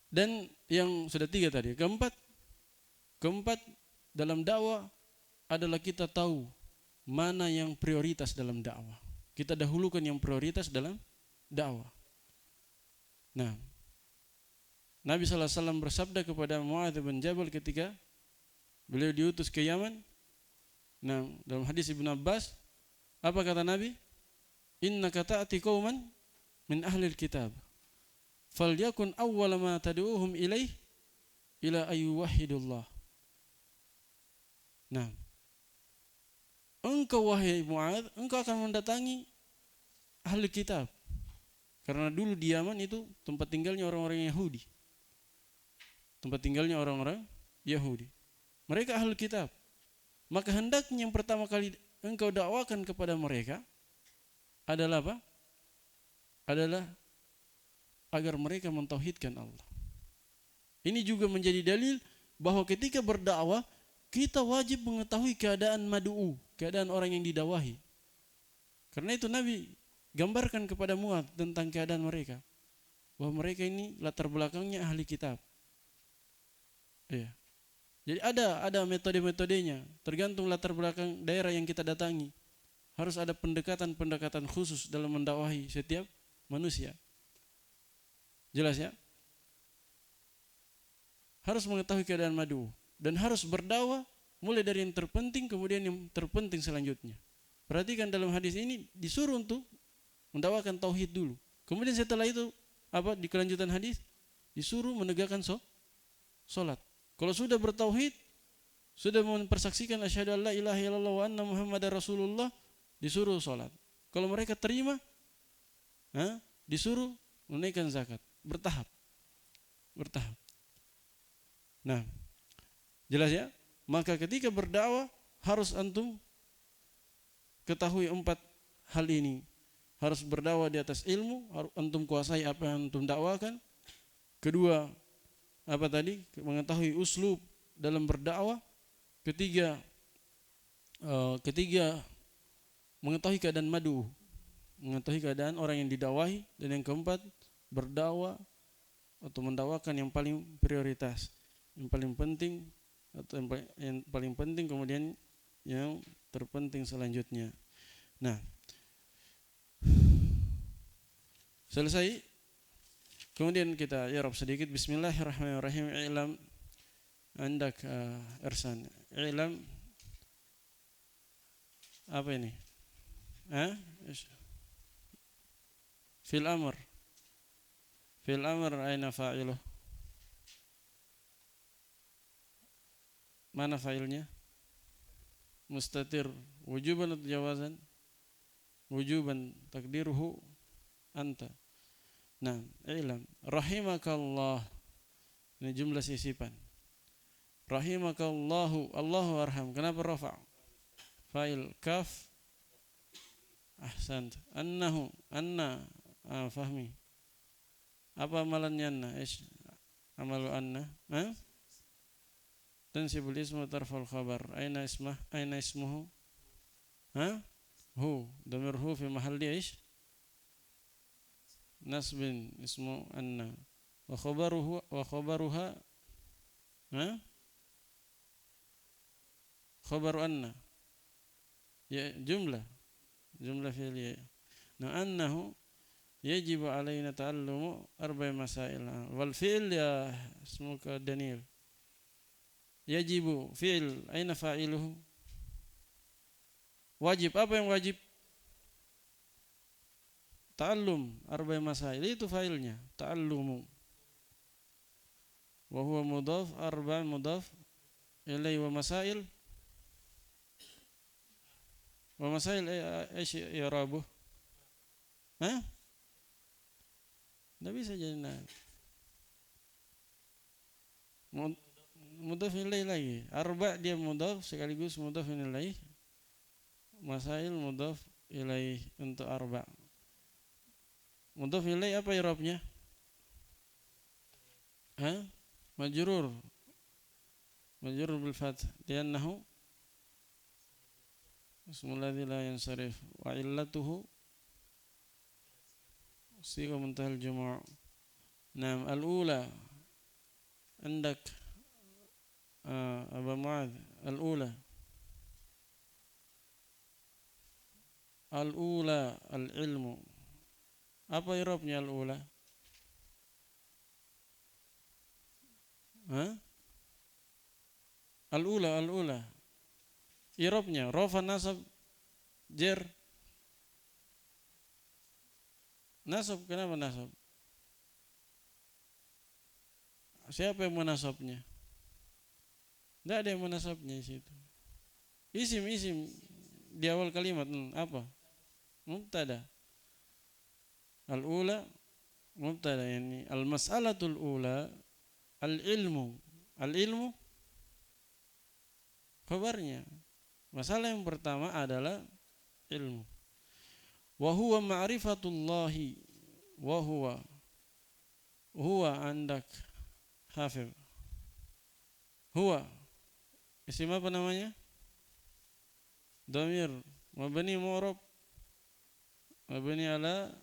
Dan yang sudah 3 tadi. Keempat dalam dakwah adalah kita tahu mana yang prioritas dalam dakwah. Kita dahulukan yang prioritas dalam dakwah. Nah, Nabi SAW bersabda kepada Mu'adz bin Jabal ketika beliau diutus ke Yaman. Nah, dalam hadis Ibnu Abbas, apa kata Nabi? Innaka ta'ti qauman min ahlil kitab. Falyakun awwala ma tad'uuhum ilaih ila ayyuwahhidullah. Nah, engkau wahai Mu'adz, engkau akan mendatangi ahli kitab. Karena dulu di Yaman itu tempat tinggalnya orang-orang Yahudi. Tempat tinggalnya orang-orang Yahudi. Mereka ahli kitab. Maka hendaknya yang pertama kali engkau dakwakan kepada mereka adalah apa? Adalah agar mereka mentauhidkan Allah. Ini juga menjadi dalil bahwa ketika berdakwah kita wajib mengetahui keadaan madu'u, keadaan orang yang didakwahi. Karena itu Nabi gambarkan kepada Mu'adz tentang keadaan mereka, bahwa mereka ini latar belakangnya ahli kitab. Iya. Jadi ada metode-metodenya, tergantung latar belakang daerah yang kita datangi. Harus ada pendekatan-pendekatan khusus dalam mendakwahi setiap manusia. Jelas ya? Harus mengetahui keadaan madu dan harus berdakwah mulai dari yang terpenting kemudian yang terpenting selanjutnya. Perhatikan dalam hadis ini disuruh untuk mendakwakan tauhid dulu. Kemudian setelah itu di kelanjutan hadis disuruh menegakkan salat. Kalau sudah bertauhid, sudah mempersaksikan asyhadu alla ilaha illallah wa anna muhammadar rasulullah, disuruh salat. Kalau mereka terima, disuruh menunaikan zakat, bertahap. Nah, jelas ya? Maka ketika berdakwah harus antum ketahui 4 hal ini. Harus berdakwah di atas ilmu, harus antum kuasai apa yang antum dakwakan. Kedua, mengetahui uslub dalam berdakwah. Ketiga, mengetahui keadaan madu, mengetahui keadaan orang yang didakwahi. Dan yang keempat, berdakwah atau mendakwakan yang paling prioritas, yang paling penting atau yang paling penting kemudian yang terpenting selanjutnya. Nah, selesai. Kemudian kita i'rab sedikit. Bismillahirrahmanirrahim. I'lam andak Ersan. I'lam apa ini? Fil amr. Fil amr aina fa'iluh? Mana fa'ilnya? Mustatir. Wujuban atau jawazan? Wujuban, takdiruhu anta. Nah, i'lam rahimakallah. Ini jumlah sisipan. Rahimakallahu, Allahu arham. Kenapa rafa'? Fa'il kaf. Ahsant. Annahu, anna, fahmi. Apa amalannya anna? Amalu anna? Tansibul ismu tarfal khabar. Aina ismuhu? Hu. Dhamir hu fi mahalli nasbin ismu anna. Wa khabaruha khabaru anna. Ya, jumlah fi'liyah. Nah, annahu yajibu alaina ta'allumu arba'i masail. Wal fi'l ya ismuka Daniel. Yajibu fi'l, aina fa'iluhu? Wajib, apa yang wajib? Ta'allum arba'i masail, itu fa'ilnya, ta'allumu. Wa huwa mudhaf, arba' mudhaf ilaihi wa masail. Wa masail ايش i'rabuh? Enggak bisa jadi mudhaf ilaih lagi. Arba' dia mudhaf sekaligus mudhaf ilaih. Masail mudhaf ilaih untuk arba'. Mudhaf ilaih apa i'rabnya? Majrur bil fath li'annahu ismul ladzi la yansarif wa illatuhu siga muntahal jumu'. Naam, al-ula عندك أبا معاذ. الأولى العلم. Apa i'rabnya al-ula? Al-ula i'rabnya rafa, nasab, jar. Nasab, kenapa nasab? Siapa yang menasabnya? Tidak ada yang menasabnya di situ. Isim di awal kalimat apa? Mubtada. Al-ula mubtada, yani al-mas'alatul ula al-ilmu. Al-ilmu khabarnya. Masalah yang pertama adalah ilmu. Wa huwa ma'rifatullahi wa huwa andak hafid. Huwa isim apa namanya? Dhamir mabni mu'rab mabni ala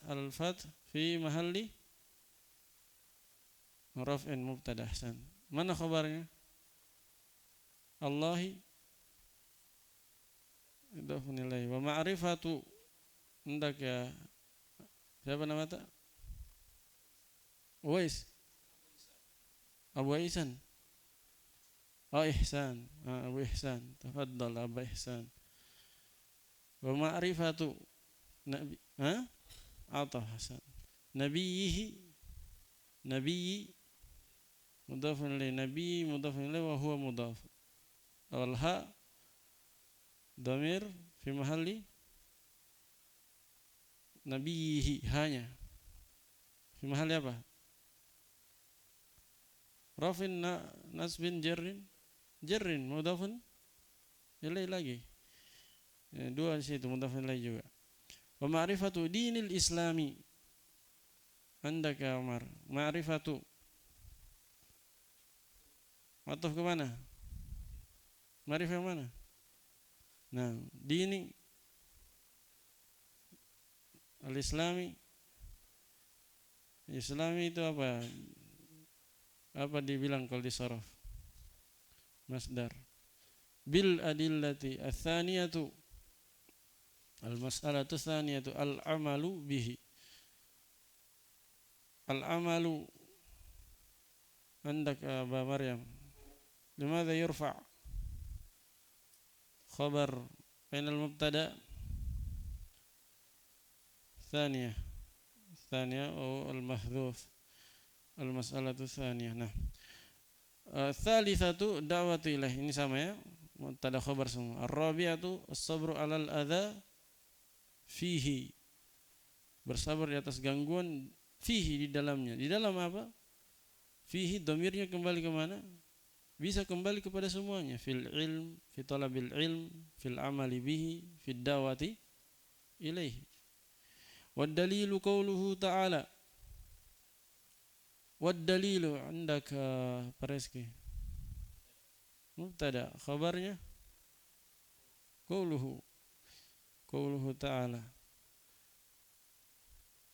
al-fath fi mahalli raf'in mubtada. Ahsan. Mana khabarnya? Allahi idhafun ilaihi. Wa ma'rifatu, hendak ya, siapa nama tak? Uwais, Abu Ihsan. Oh Ihsan, Abu Ihsan. Tafaddal Abu Ihsan. Wa ma'rifatu nabi, Atah Hasan. Nabiyhi, nabiyyi mudhafun ilaihi, nabi mudhafun ilaihi wa huwa mudhaf. Wal ha dhamir fi mahalli nabiyhi, hanya fi mahalli apa? Rafin nasbin jarrin mudhafun ilaihi lagi. Ya, dua di situ mudhafun ilaihi juga. Wa ma'rifatu dinil islami, andaka Umar. Ma'rifatu matuf ke mana? Ma'rifah mana? Nah, dini al-islami, islami itu apa? Apa dibilang kalau disaraf? Masdar. Bil adillati ats-tsaniyatu, al-mas'alatu ats-tsaniyatu al-amalu bihi. Al-amalu عندك أبا مريم لماذا يرفع خبر بين المبتدأ الثانية أو المحذوف المسألة الثانية. Nah, الثالثة دعوة إليه, ini sama ya, mubtada khabar semua. Ar-rabi'atu as-sabru 'alal adza fihi, bersabar di atas gangguan, fihi di dalamnya. Di dalam apa? Fihi dhamirnya kembali ke mana? Bisa kembali kepada semuanya. Fil ilm, fi talabil ilm, fil amali bihi, fid da'wati ilaihi. Wad dalilu qauluhu ta'ala. Wad dalilu indaka Pareski. Mubtada, khabarnya qauluhu ta'ala.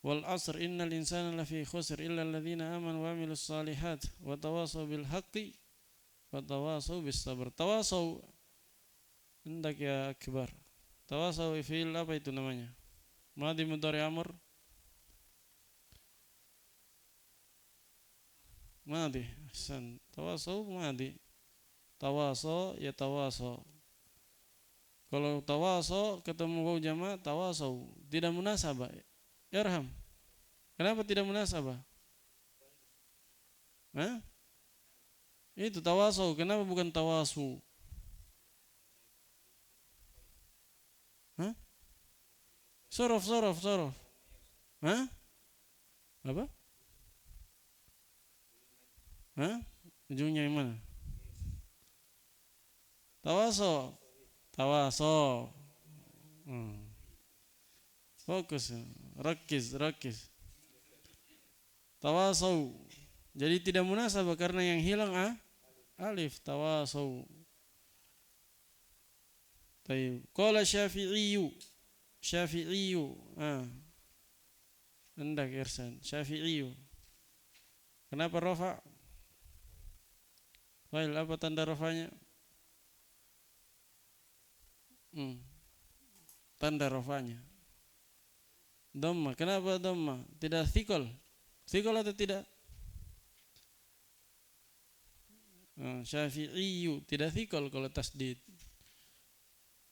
Wal asr innal insana lafi khusr illa alladhina amanu wa amilus salihat wa tawasaw bil haqqi wa tawasaw bis sabr. Tawasaw hendak ya akbar. Tawasaw fi'il apa itu namanya? Madhi mudhari amr. Madhi. Ahsan. Tawasaw madhi. Tawasaw ya tawasaw. Kalau tawasaw ketemu waw jama' tawasaw, tidak munasabah. Irham. Kenapa tidak munasabah? Itu tawasu. Kenapa bukan tawasu? Sorof. Apa? Ujungnya yang mana? Tawaso. Fokus, rakis. Tawasau. Jadi tidak munasabah karena yang hilang alif. Tawasau. Taib. Qala Syafi'iyyu. Hendak irsan. Syafi'iyyu. Kenapa rafa? Fail, apa tanda rafanya? Tanda rafanya dhamma. Kenapa dhamma? Tidak thiqal. Thiqal atau tidak? Syafi'iyyu tidak thiqal kalau tasdid.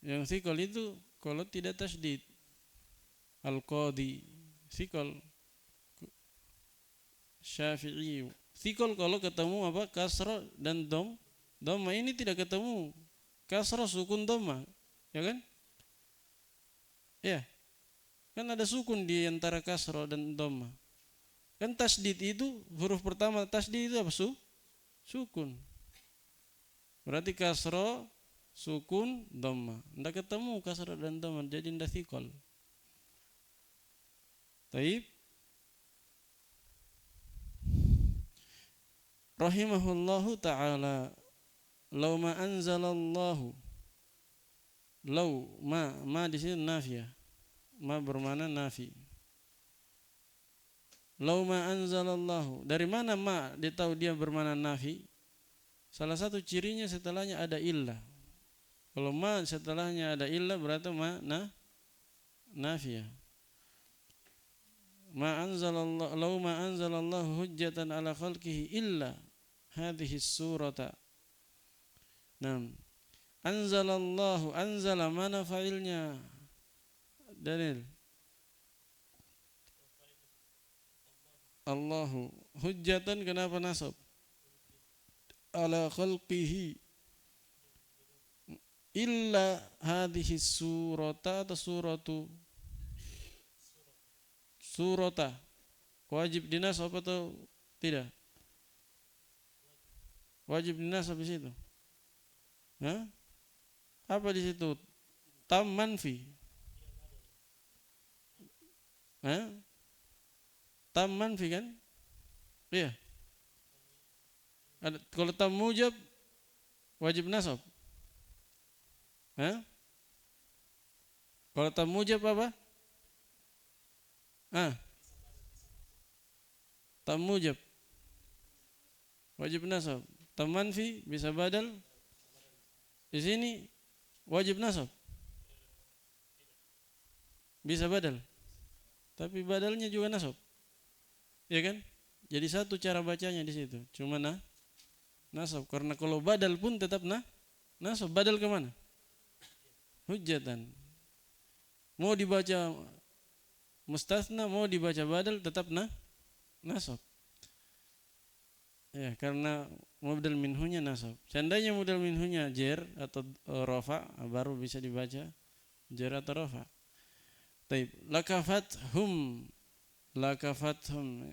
Yang thiqal itu kalau tidak tasdid. Al-Qadi thiqal. Syafi'iyyu thiqal kalau ketemu apa? Kasrah dan dhamma. Ini tidak ketemu. Kasrah sukun dhamma, ya kan? Ya. Kan ada sukun di antara kasrah dan dhamma. Kan tasdid itu huruf pertama tasdid itu apa? Sukun. Berarti kasrah, sukun, dhamma. Tidak ketemu kasrah dan dhamma, jadi tidak thiqal. Taib. Rahimahullahu ta'ala. Law ma anzalallahu. Law ma di sini nafiyah. Ma bermakna nafi. Law ma anzalallahu. Dari mana ma ditahu dia bermakna nafi? Salah satu cirinya setelahnya ada illah. Kalau ma setelahnya ada illah berarti nafiyah. Ma anzalallahu hujjatan ala khalqihi illa hadhihi surata. Naam. Anzala mana fa'ilnya? Dalil. Allahu. Hujjatan kenapa nasab? Ala khalqihi. Illa hadhihi surata atau surata. Wajib dinasab atau tidak? Wajib dinasab di situ. Hah? Apa di situ? Tam manfi. Hah? Tam manfi kan? Iya. Kalau tam mujab wajib nasab. Hah? Kalau tam mujab apa? Tam mujab wajib nasab. Tam manfi bisa badal. Di sini wajib nasab. Bisa badal. Tapi badalnya juga nasab. Ya kan? Jadi satu cara bacanya di situ. Cuma nasab. Karena kalau badal pun tetap nasab. Badal kemana? Hujjatan. Mau dibaca mustatsna, mau dibaca badal tetap nasab. Ya, karena mubdal minhunya nasab. Seandainya mubdal minhunya jer atau rafa, baru bisa dibaca jer atau rafa. Taib. Lakafathum.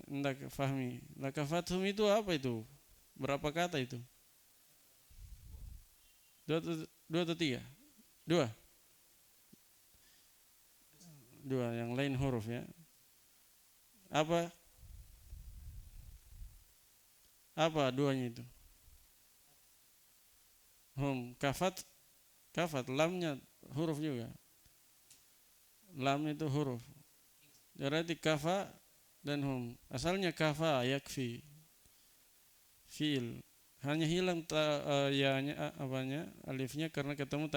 Hendak fahmi. Lakafathum itu apa itu? Berapa kata itu? Dua atau tiga? Dua. Yang lain huruf ya. Apa duanya itu? Kafat, lamnya huruf juga. Lam itu huruf. Berarti kafa dan asalnya kafa yakfi. Fiil. Hanya hilang ya-nya alifnya karena ketemu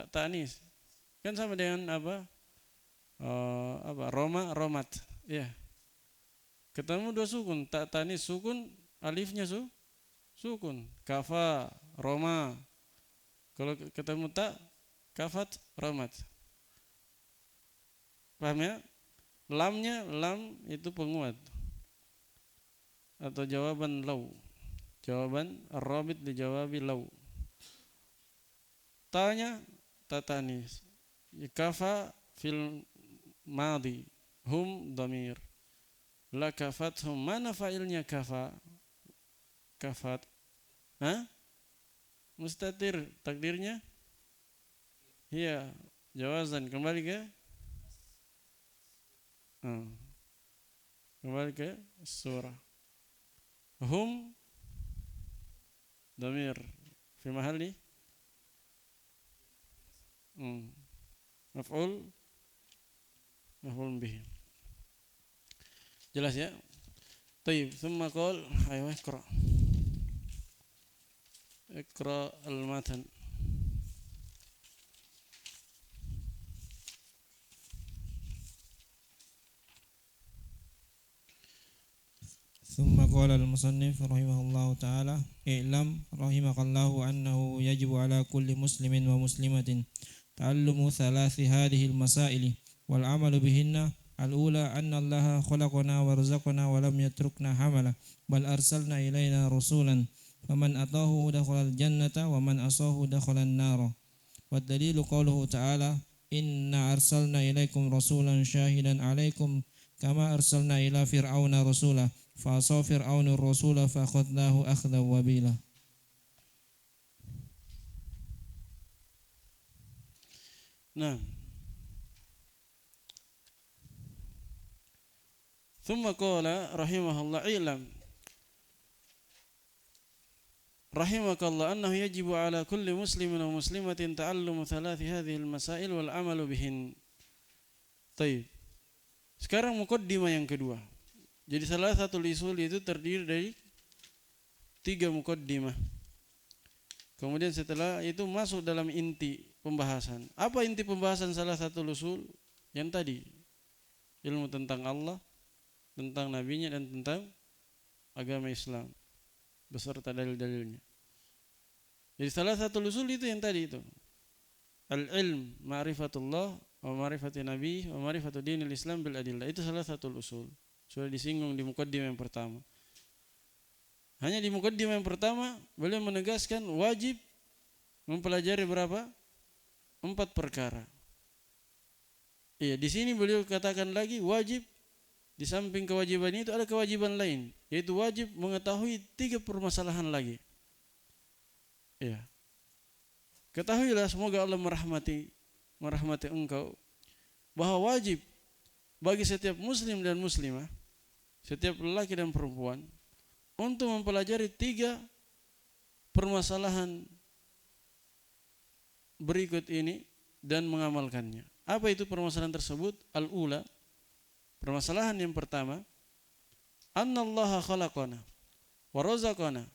ta'nis. Kan sama dengan romat. Ya. Ketemu dua sukun, ta'nis sukun, alifnya sukun. Kafa, roma. Kalau ketemu kafat, romat. Paham ya? Lam itu penguat atau jawaban lau. Jawaban ar-rabit dijawabi lau. Tanya tatanis. Kafa fil madi. Dhamir. La kafathum. Mana fa'ilnya kafa? Kafat. Mustatir. Takdirnya? Iya. Jawazan. Kembali ke surah. Dhamir fi mahalli maf'ul bihi. Jelas ya? Tayyib, thumma qala ayo iqra al-matan.
ثم قال المصنف رحمه الله تعالى اعلم رحمك الله أنه يجب على كل مسلم ومسلمة تعلم ثلاث هذه المسائل والعمل بهن. الأولى أن الله خلقنا ورزقنا ولم يتركنا حملا بل أرسلنا إلينا رسولا فمن أطاعه دخل الجنة ومن عصاه دخل النار. والدليل قوله تعالى إنا أرسلنا إليكم رسولا شاهدا عليكم كما أرسلنا إلى فرعون رسولا فعصى فرعون الرسول فأخذناه أخذا وبيلا.
Nah. ثم قال رحمه الله اعلم رحمك الله أنه يجب على كل مسلم ومسلمة تعلم ثلاث هذه المسائل والعمل بهن. طيب. Sekarang muqaddimah yang kedua. Jadi salah satu usul itu terdiri dari 3 muqaddimah. Kemudian setelah itu masuk dalam inti pembahasan. Apa inti pembahasan salah satu usul? Yang tadi, ilmu tentang Allah, tentang nabinya, dan tentang agama Islam beserta dalil-dalilnya. Jadi salah satu usul itu yang tadi itu. Al-ilm ma'rifatullah wa ma'rifati nabi wa ma'rifatu dinil Islam bil adillah. Itu salah satu usul. Sudah disinggung di muqaddimah yang pertama. Hanya di muqaddimah yang pertama beliau menegaskan wajib mempelajari berapa? 4 perkara. Iya, di sini beliau katakan lagi wajib di samping kewajiban itu ada kewajiban lain, yaitu wajib mengetahui 3 permasalahan lagi. Iya. Ketahuilah, semoga Allah merahmati engkau, bahwa wajib bagi setiap muslim dan muslimah, setiap lelaki dan perempuan, untuk mempelajari 3 permasalahan berikut ini dan mengamalkannya. Apa itu permasalahan tersebut? Al-ula, permasalahan yang pertama, annallaha khalaqana wa razaqana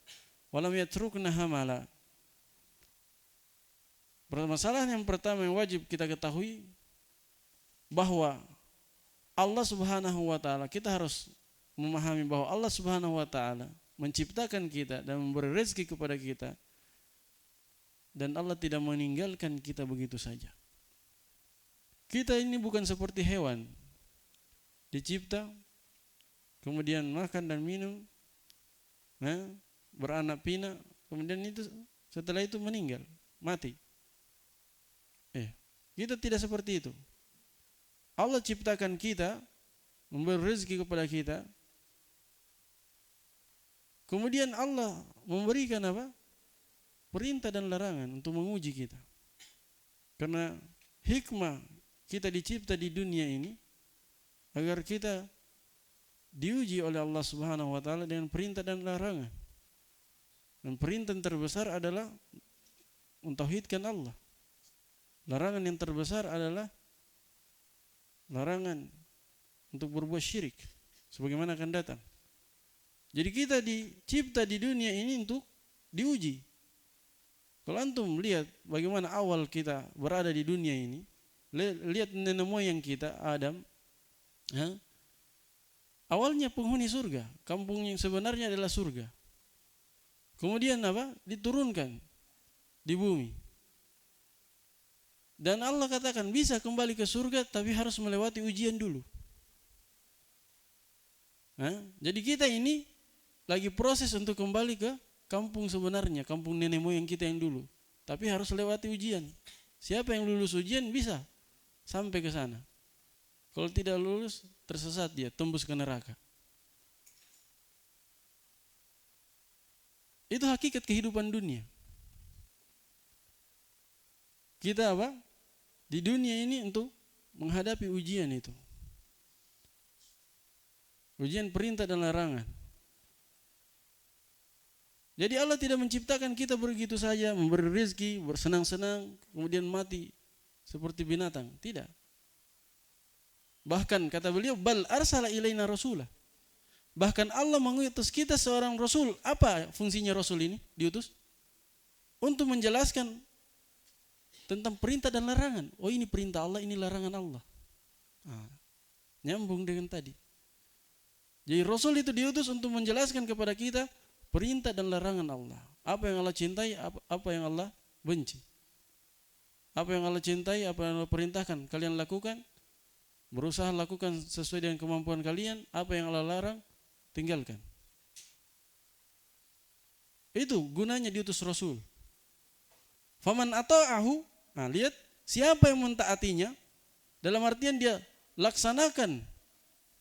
wa lam yatrukna hamala. Permasalahan yang pertama yang wajib kita ketahui, bahwa Allah Subhanahu wa taala, kita harus memahami bahwa Allah Subhanahu wa taala menciptakan kita dan memberi rezeki kepada kita, dan Allah tidak meninggalkan kita begitu saja. Kita ini bukan seperti hewan, dicipta kemudian makan dan minum, beranak pinak, kemudian itu setelah itu meninggal, mati. Kita tidak seperti itu. Allah ciptakan kita, memberi rezeki kepada kita, kemudian Allah memberikan apa? Perintah dan larangan untuk menguji kita. Karena hikmah kita dicipta di dunia ini agar kita diuji oleh Allah Subhanahu wa taala dengan perintah dan larangan. Dan perintah yang terbesar adalah mentauhidkan Allah. Larangan yang terbesar adalah larangan untuk berbuat syirik, sebagaimana akan datang. Jadi kita dicipta di dunia ini untuk diuji. Kalau antum lihat bagaimana awal kita berada di dunia ini, lihat nenek moyang kita, Adam, awalnya penghuni surga, kampung yang sebenarnya adalah surga. Kemudian apa? Diturunkan di bumi. Dan Allah katakan bisa kembali ke surga, tapi harus melewati ujian dulu. Jadi kita ini lagi proses untuk kembali ke kampung sebenarnya, kampung nenek moyang kita yang dulu. Tapi harus lewati ujian. Siapa yang lulus ujian bisa sampai ke sana. Kalau tidak lulus, tersesat dia, tembus ke neraka. Itu hakikat kehidupan dunia. Kita apa? Di dunia ini untuk menghadapi ujian itu. Ujian perintah dan larangan. Jadi Allah tidak menciptakan kita begitu saja, memberi rezeki, bersenang-senang, kemudian mati seperti binatang. Tidak. Bahkan kata beliau, bal arsala ilaina rasulah. Bahkan Allah mengutus kita seorang rasul. Apa fungsinya rasul ini diutus? Untuk menjelaskan tentang perintah dan larangan. Oh, ini perintah Allah, ini larangan Allah. Nyambung dengan tadi. Jadi Rasul itu diutus untuk menjelaskan kepada kita perintah dan larangan Allah. Apa yang Allah cintai, apa yang Allah benci. Apa yang Allah cintai, apa yang Allah perintahkan kalian lakukan. Berusaha lakukan sesuai dengan kemampuan kalian. Apa yang Allah larang, tinggalkan. Itu gunanya diutus Rasul. Faman ata'ahu, lihat siapa yang mentaatinya, dalam artian dia laksanakan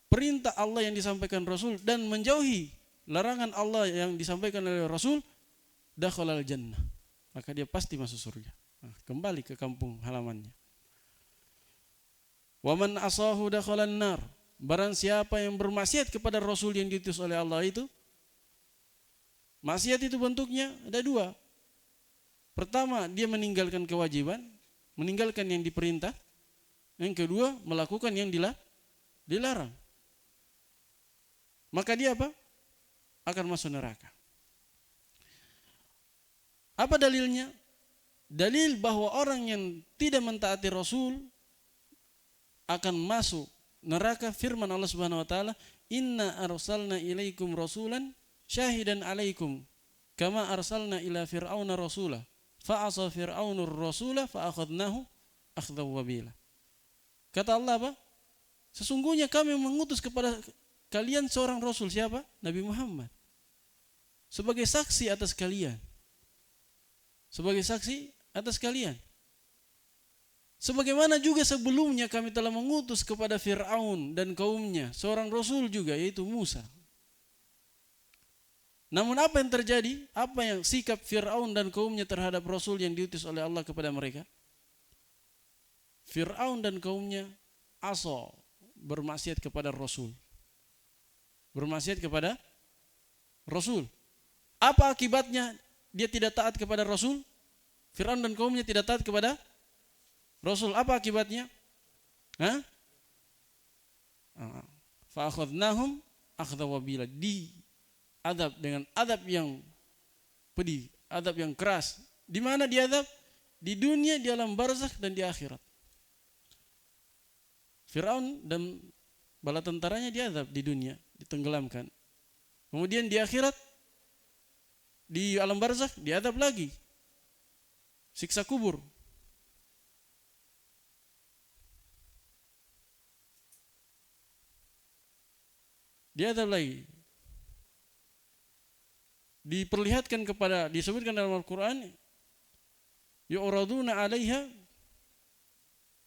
perintah Allah yang disampaikan Rasul dan menjauhi larangan Allah yang disampaikan oleh Rasul, dakhalal jannah, maka dia pasti masuk surga. Kembali ke kampung halamannya. Waman asahu dakhalan nar, barang siapa yang bermaksiat kepada Rasul yang diutus oleh Allah itu, maksiat itu bentuknya ada 2. Pertama, dia meninggalkan kewajiban, meninggalkan yang diperintah. Yang kedua, melakukan yang dilarang. Maka dia apa? Akan masuk neraka. Apa dalilnya? Dalil bahwa orang yang tidak mentaati Rasul akan masuk neraka. Firman Allah Subhanahu wa taala, "Inna arsalna ilaikum rasulan syahidan alaikum kama arsalna ila fir'auna rasula fa'asa fir'aunur rasula fa'akhadnahu akhdaw wabila." Kata Allah apa? Sesungguhnya kami mengutus kepada kalian seorang rasul. Siapa? Nabi Muhammad. Sebagai saksi atas kalian. Sebagai saksi atas kalian. Sebagaimana juga sebelumnya kami telah mengutus kepada Fir'aun dan kaumnya seorang rasul juga, yaitu Musa. Namun apa yang terjadi? Apa yang sikap Fir'aun dan kaumnya terhadap rasul yang diutus oleh Allah kepada mereka? Fir'aun dan kaumnya aso, bermaksiat kepada rasul. Bermaksiat kepada rasul. Apa akibatnya dia tidak taat kepada rasul? Fir'aun dan kaumnya tidak taat kepada Rasul. Apa akibatnya? Fa'akhadnahum akhdaw wabila. Diadab dengan adab yang pedih, adab yang keras. Di mana diadab? Di dunia, di alam barzakh dan di akhirat. Fir'aun dan bala tentaranya diadab di dunia, ditenggelamkan. Kemudian di akhirat, di alam barzakh diadab lagi. Siksa kubur. Diadab lagi. Diperlihatkan kepada, disebutkan dalam Al-Quran, yu'raduna 'alaiha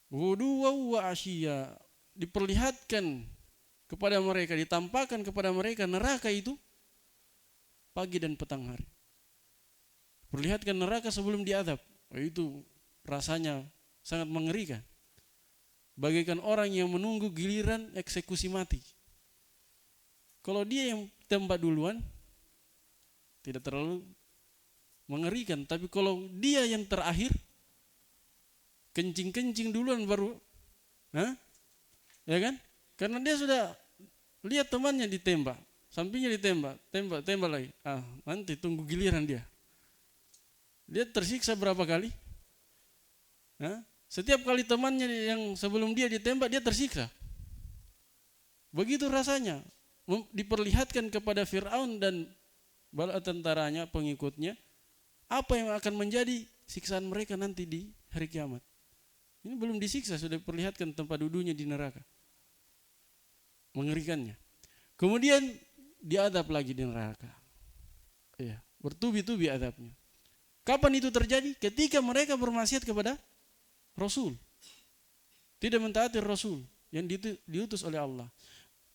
ghuduwan wa 'ashiyya. Diperlihatkan kepada mereka, ditampakkan kepada mereka neraka itu pagi dan petang hari. Perlihatkan neraka sebelum diadab. Itu rasanya sangat mengerikan. Bagaikan orang yang menunggu giliran eksekusi mati. Kalau dia yang tembak duluan, tidak terlalu mengerikan. Tapi kalau dia yang terakhir, kencing-kencing duluan baru, ya kan? Karena dia sudah lihat temannya ditembak, sampingnya ditembak, tembak lagi. Nanti tunggu giliran dia. Dia tersiksa berapa kali? Setiap kali temannya yang sebelum dia ditembak, dia tersiksa. Begitu rasanya. Diperlihatkan kepada Fir'aun dan bala tentaranya, pengikutnya, apa yang akan menjadi siksaan mereka nanti di hari kiamat. Ini belum disiksa, sudah diperlihatkan tempat duduknya di neraka. Mengerikannya. Kemudian diadab lagi di neraka. Ya, bertubi-tubi adabnya. Kapan itu terjadi? Ketika mereka bermaksiat kepada Rasul. Tidak mentaati Rasul yang diutus oleh Allah.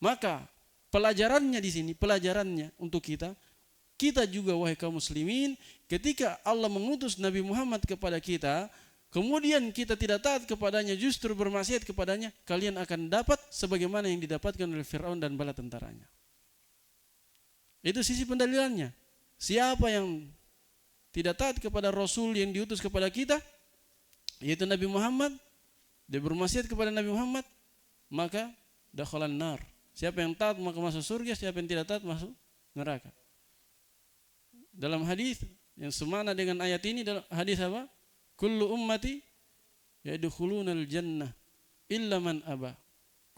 Maka pelajarannya di sini, pelajarannya untuk kita juga wahai kaum muslimin, ketika Allah mengutus Nabi Muhammad kepada kita, kemudian kita tidak taat kepadanya, justru bermaksiat kepadanya, kalian akan dapat sebagaimana yang didapatkan oleh Fir'aun dan bala tentaranya. Itu sisi pendalilannya. Siapa yang tidak taat kepada Rasul yang diutus kepada kita, yaitu Nabi Muhammad, dia bermaksiat kepada Nabi Muhammad, maka dakhalan nar. Siapa yang taat maka masuk surga, siapa yang tidak taat masuk neraka. Dalam hadis yang semana dengan ayat ini, dalam hadis apa? Kullu ummati yadkhulunal jannah illa man aba.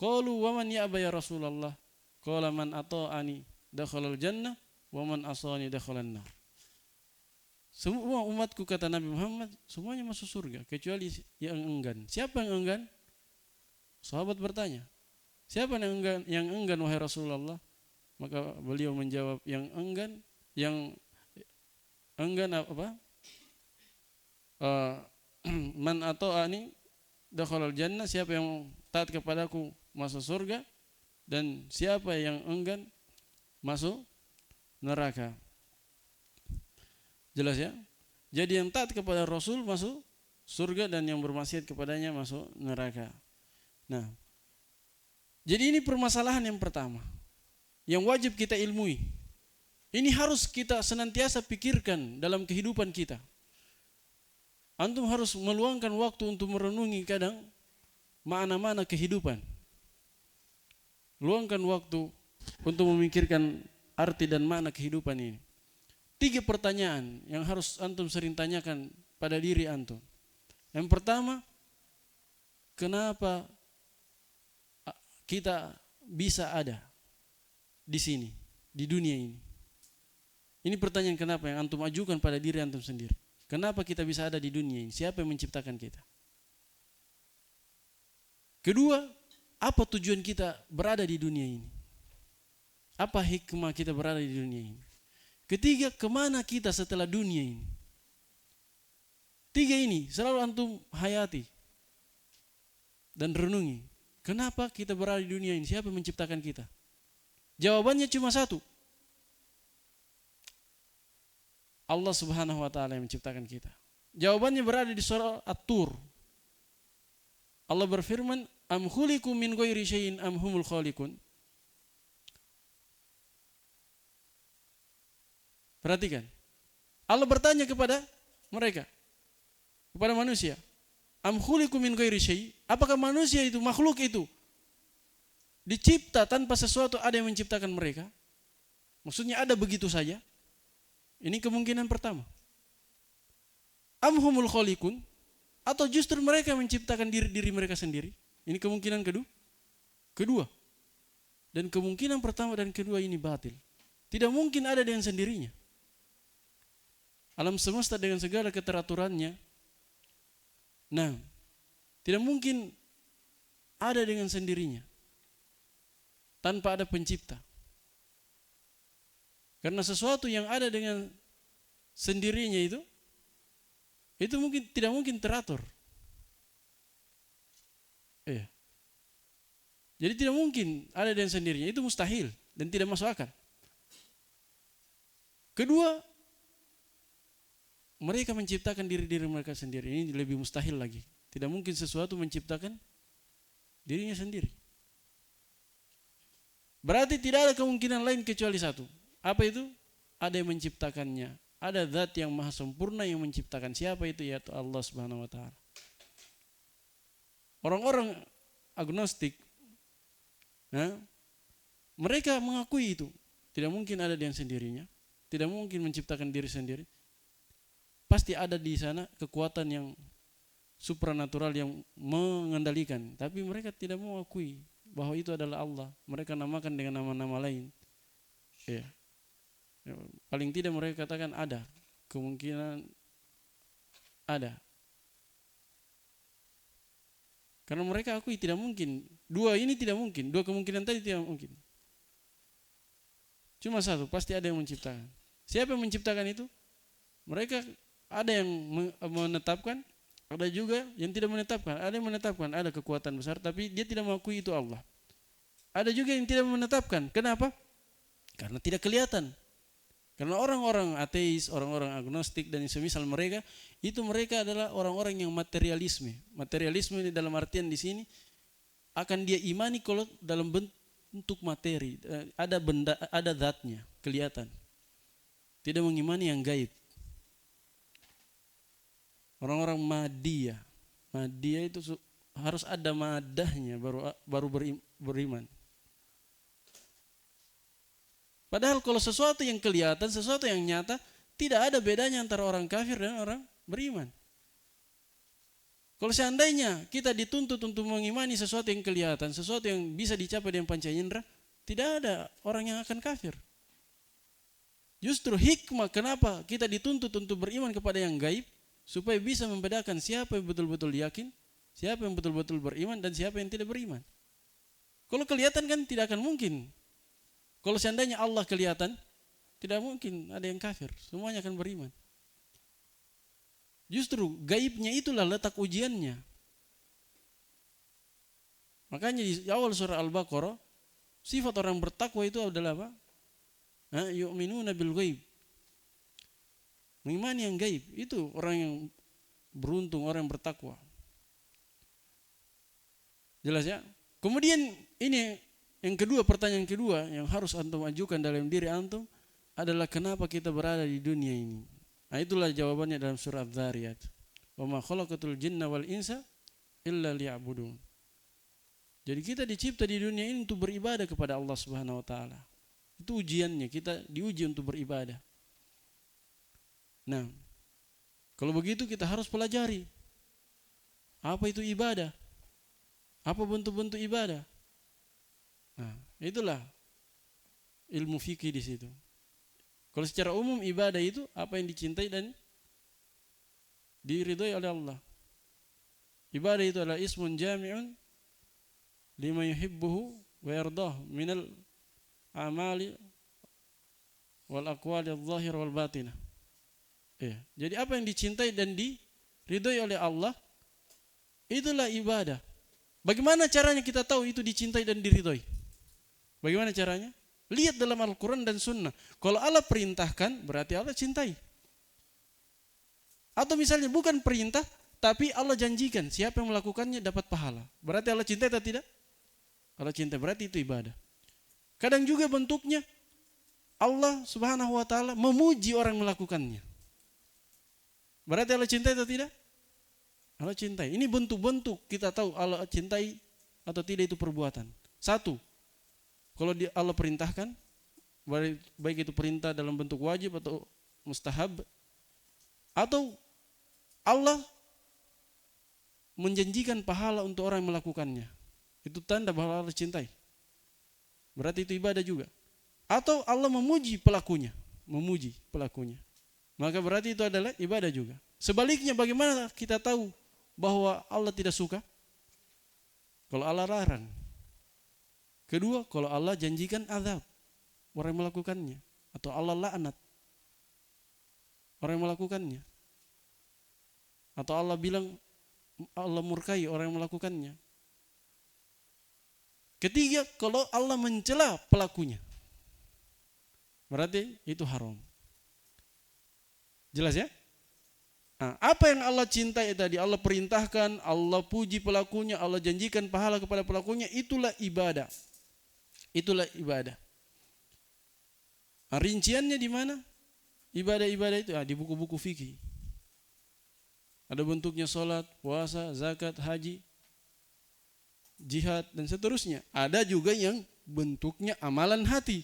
Qalu wa man ya'ba ya Rasulullah? Qala man ata'ani dakhalal jannah wa man asani dakhalan nar. Semua umatku, kata Nabi Muhammad, semuanya masuk surga kecuali yang enggan. Siapa yang enggan? Sahabat bertanya, siapa yang enggan wahai Rasulullah? Maka beliau menjawab, yang enggan apa? Man ata'ani dakhalal jannah, siapa yang taat kepadaku masuk surga, dan siapa yang enggan masuk neraka. Jelas ya? Jadi yang taat kepada Rasul masuk surga dan yang bermaksiat kepadanya masuk neraka. Nah, jadi ini permasalahan yang pertama yang wajib kita ilmui. Ini harus kita senantiasa pikirkan dalam kehidupan kita. Antum harus meluangkan waktu untuk merenungi kadang makna-makna kehidupan. Luangkan waktu untuk memikirkan arti dan makna kehidupan ini. 3 pertanyaan yang harus antum sering tanyakan pada diri antum. Yang pertama, kenapa kita bisa ada di sini, di dunia ini? Ini pertanyaan kenapa yang antum ajukan pada diri antum sendiri. Kenapa kita bisa ada di dunia ini? Siapa yang menciptakan kita? Kedua, apa tujuan kita berada di dunia ini? Apa hikmah kita berada di dunia ini? Ketiga, kemana kita setelah dunia ini? 3 ini selalu antum hayati dan renungi. Kenapa kita berada di dunia ini? Siapa yang menciptakan kita? Jawabannya cuma satu. Allah Subhanahu wa taala yang menciptakan kita. Jawabannya berada di surah At-Tur. Allah berfirman, "Am khuliqu min ghairi syai'in am humul khaliqun?" Perhatikan. Allah bertanya kepada mereka, kepada manusia, "Am khuliqu min ghairi syai'?" Apakah manusia itu, makhluk itu dicipta tanpa sesuatu, ada yang menciptakan mereka? Maksudnya ada begitu saja? Ini kemungkinan pertama. Am humul khaliqun? Atau justru mereka menciptakan diri mereka sendiri? Ini kemungkinan kedua. Dan kemungkinan pertama dan kedua ini batil. Tidak mungkin ada dengan sendirinya. Alam semesta dengan segala keteraturannya, nah, tidak mungkin ada dengan sendirinya tanpa ada pencipta. Karena sesuatu yang ada dengan sendirinya itu mungkin tidak mungkin teratur. Iya. Jadi tidak mungkin ada dengan sendirinya, itu mustahil dan tidak masuk akal. Kedua, mereka menciptakan diri mereka sendiri. Ini lebih mustahil lagi. Tidak mungkin sesuatu menciptakan dirinya sendiri. Berarti tidak ada kemungkinan lain kecuali satu. Apa itu? Ada yang menciptakannya. Ada zat yang maha sempurna yang menciptakan. Siapa itu? Yaitu Allah Subhanahu wa taala. Orang-orang agnostik, mereka mengakui itu. Tidak mungkin ada dengan sendirinya. Tidak mungkin menciptakan diri sendiri. Pasti ada di sana kekuatan yang supranatural yang mengendalikan. Tapi mereka tidak mau akui bahwa itu adalah Allah. Mereka namakan dengan nama-nama lain. Ya. Paling tidak mereka katakan ada. Kemungkinan ada. Karena mereka akui tidak mungkin. Dua ini tidak mungkin. Dua kemungkinan tadi tidak mungkin. Cuma satu, pasti ada yang menciptakan. Siapa yang menciptakan itu? Mereka ada yang menetapkan, ada juga yang tidak menetapkan. Ada yang menetapkan, ada kekuatan besar, tapi dia tidak mengakui itu Allah. Ada juga yang tidak menetapkan. Kenapa? Karena tidak kelihatan. Karena orang-orang ateis, orang-orang agnostik dan semisal mereka, itu mereka adalah orang-orang yang materialisme. Materialisme dalam artian di sini akan dia imani kalau dalam bentuk materi, ada benda, ada zatnya, kelihatan. Tidak mengimani yang gaib. Orang-orang Madiyah. Madiyah itu harus ada madahnya baru beriman. Padahal kalau sesuatu yang kelihatan, sesuatu yang nyata, tidak ada bedanya antara orang kafir dan orang beriman. Kalau seandainya kita dituntut untuk mengimani sesuatu yang kelihatan, sesuatu yang bisa dicapai dengan panca indera, tidak ada orang yang akan kafir. Justru hikmah kenapa kita dituntut untuk beriman kepada yang gaib, supaya bisa membedakan siapa yang betul-betul yakin, siapa yang betul-betul beriman, dan siapa yang tidak beriman. Kalau kelihatan kan tidak akan mungkin. Kalau seandainya Allah kelihatan, tidak mungkin ada yang kafir. Semuanya akan beriman. Justru gaibnya itulah letak ujiannya. Makanya di awal surah Al-Baqarah, sifat orang bertakwa itu adalah apa? Yu'minuna bil ghaib. Mengimani yang gaib, itu orang yang beruntung, orang yang bertakwa. Jelas ya? Kemudian ini yang kedua, pertanyaan kedua yang harus antum ajukan dalam diri antum adalah kenapa kita berada di dunia ini. Nah, itulah jawabannya dalam surah Adz-Dzariyat. Wa ma khalaqatul jinna wal insa illa liya'budun. Jadi kita dicipta di dunia ini untuk beribadah kepada Allah Subhanahu wa taala. Itu ujiannya, kita diuji untuk beribadah. Nah, kalau begitu kita harus pelajari apa itu ibadah, apa bentuk-bentuk ibadah. Nah, itulah ilmu fikih di situ. Kalau secara umum ibadah itu apa yang dicintai dan diridhai oleh Allah. Ibadah itu adalah ismun jami'un lima yuhibbuhu wa yardah minal amali wal aqwali adh-dhahir wal batinah. Ya. Jadi apa yang dicintai dan diridhai oleh Allah itulah ibadah. Bagaimana caranya kita tahu itu dicintai dan diridhai? Bagaimana caranya? Lihat dalam Al-Quran dan Sunnah. Kalau Allah perintahkan berarti Allah cintai. Atau misalnya bukan perintah tapi Allah janjikan siapa yang melakukannya dapat pahala. Berarti Allah cintai atau tidak? Allah cintai, berarti itu ibadah. Kadang juga bentuknya Allah Subhanahu wa taala memuji orang melakukannya. Berarti Allah cintai atau tidak? Allah cintai. Ini bentuk-bentuk kita tahu Allah cintai atau tidak itu perbuatan. Satu, kalau Allah perintahkan, baik itu perintah dalam bentuk wajib atau mustahab, atau Allah menjanjikan pahala untuk orang yang melakukannya. Itu tanda bahwa Allah cintai. Berarti itu ibadah juga. Atau Allah memuji pelakunya. Maka berarti itu adalah ibadah juga. Sebaliknya bagaimana kita tahu bahwa Allah tidak suka? Kalau Allah larang. Kedua, kalau Allah janjikan azab orang yang melakukannya. Atau Allah laknat orang yang melakukannya. Atau Allah bilang Allah murkai orang yang melakukannya. Ketiga, kalau Allah mencela pelakunya. Berarti itu haram. Jelas ya? Nah, apa yang Allah cintai tadi, Allah perintahkan, Allah puji pelakunya, Allah janjikan pahala kepada pelakunya, itulah ibadah. Itulah ibadah. Nah, rinciannya di mana? Ibadah-ibadah itu di buku-buku fikih. Ada bentuknya salat, puasa, zakat, haji, jihad dan seterusnya. Ada juga yang bentuknya amalan hati.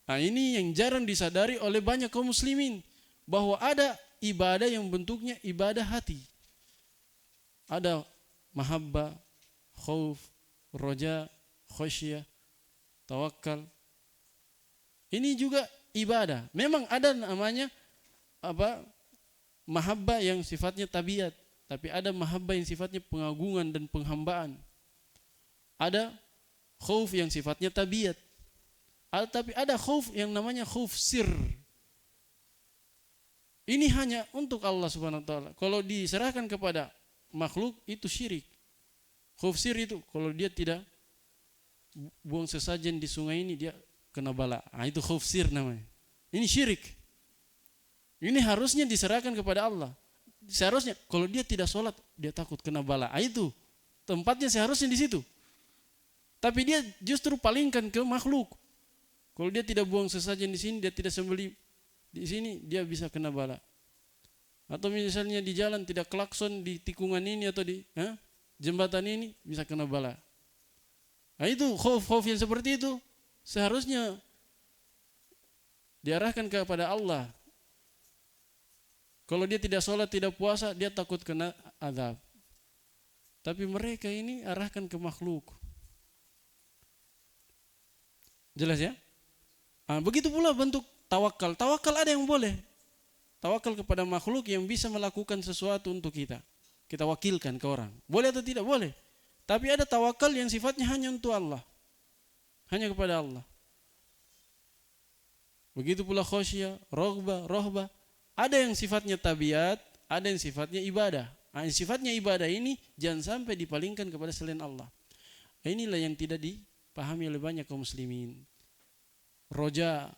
Nah, ini yang jarang disadari oleh banyak kaum muslimin, bahwa ada ibadah yang bentuknya ibadah hati. Ada mahabbah, khauf, roja, khasyah, tawakal. Ini juga ibadah. Memang ada namanya mahabbah yang sifatnya tabiat, tapi ada mahabbah yang sifatnya pengagungan dan penghambaan. Ada khauf yang sifatnya tabiat. Tapi ada khauf yang namanya khauf sir. Ini hanya untuk Allah Subhanahu wa taala. Kalau diserahkan kepada makhluk itu syirik. Khauf sir itu kalau dia tidak buang sesajen di sungai ini dia kena bala. Itu khauf sir namanya. Ini syirik. Ini harusnya diserahkan kepada Allah. Seharusnya kalau dia tidak sholat dia takut kena bala. Itu tempatnya seharusnya di situ. Tapi dia justru palingkan ke makhluk. Kalau dia tidak buang sesajen di sini, dia tidak sembelih di sini, dia bisa kena bala. Atau misalnya di jalan tidak klakson di tikungan ini atau di jembatan ini bisa kena bala. Nah itu khauf yang seperti itu seharusnya diarahkan kepada Allah. Kalau dia tidak sholat, tidak puasa, dia takut kena azab. Tapi mereka ini arahkan ke makhluk. Jelas ya? Nah, begitu pula bentuk tawakal. Tawakal ada yang boleh. Tawakal kepada makhluk yang bisa melakukan sesuatu untuk kita. Kita wakilkan ke orang. Boleh atau tidak? Boleh. Tapi ada tawakal yang sifatnya hanya untuk Allah. Hanya kepada Allah. Begitu pula khasyah, rohbah. Ada yang sifatnya tabiat, ada yang sifatnya ibadah. Nah, yang sifatnya ibadah ini jangan sampai dipalingkan kepada selain Allah. Nah, inilah yang tidak dipahami oleh banyak kaum muslimin. Roja,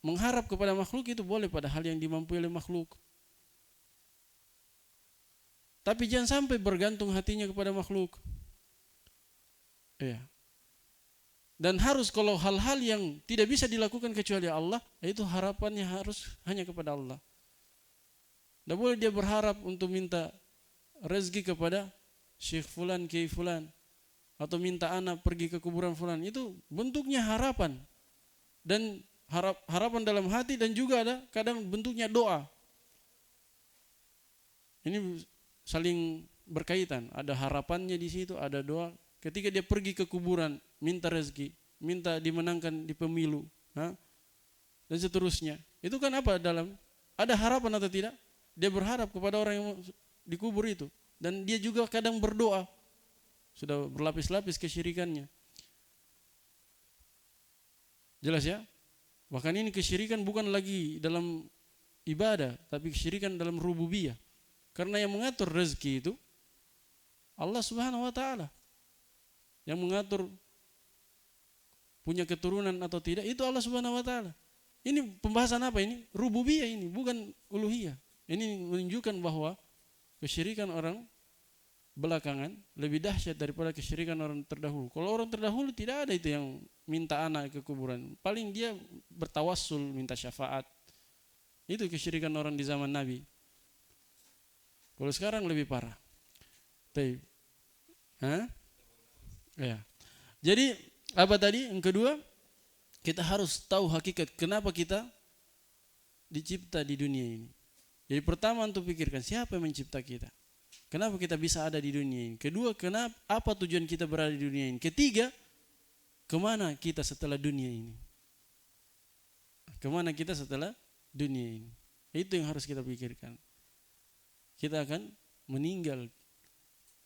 mengharap kepada makhluk itu boleh pada hal yang dimampui oleh makhluk. Tapi jangan sampai bergantung hatinya kepada makhluk. Ya. Dan harus kalau hal-hal yang tidak bisa dilakukan kecuali Allah, itu harapannya harus hanya kepada Allah. Tidak boleh dia berharap untuk minta rezeki kepada Syekh Fulan, Kiai Fulan, atau minta anak pergi ke kuburan Fulan. Itu bentuknya harapan. Dan harapan dalam hati dan juga ada kadang bentuknya doa. Ini saling berkaitan, ada harapannya di situ, ada doa. Ketika dia pergi ke kuburan, minta rezeki, minta dimenangkan di pemilu, dan seterusnya. Itu kan apa dalam? Ada harapan atau tidak? Dia berharap kepada orang yang dikubur itu. Dan dia juga kadang berdoa. Sudah berlapis-lapis kesyirikannya. Jelas ya? Bahkan ini kesyirikan bukan lagi dalam ibadah, tapi kesyirikan dalam rububiyah. Karena yang mengatur rezeki itu Allah Subhanahu wa taala. Yang mengatur punya keturunan atau tidak itu Allah Subhanahu wa taala. Ini pembahasan apa ini? Rububiyah ini, bukan uluhiyah. Ini menunjukkan bahwa kesyirikan orang belakangan lebih dahsyat daripada kesyirikan orang terdahulu. Kalau orang terdahulu tidak ada itu yang minta anak ke kuburan. Paling dia bertawassul, minta syafaat. Itu kesyirikan orang di zaman Nabi. Kalau sekarang lebih parah. Ya. Jadi apa tadi? Yang kedua, kita harus tahu hakikat kenapa kita dicipta di dunia ini. Jadi pertama untuk pikirkan siapa yang mencipta kita. Kenapa kita bisa ada di dunia ini? Kedua, apa tujuan kita berada di dunia ini? Ketiga, kemana kita setelah dunia ini? Kemana kita setelah dunia ini? Itu yang harus kita pikirkan. Kita akan meninggal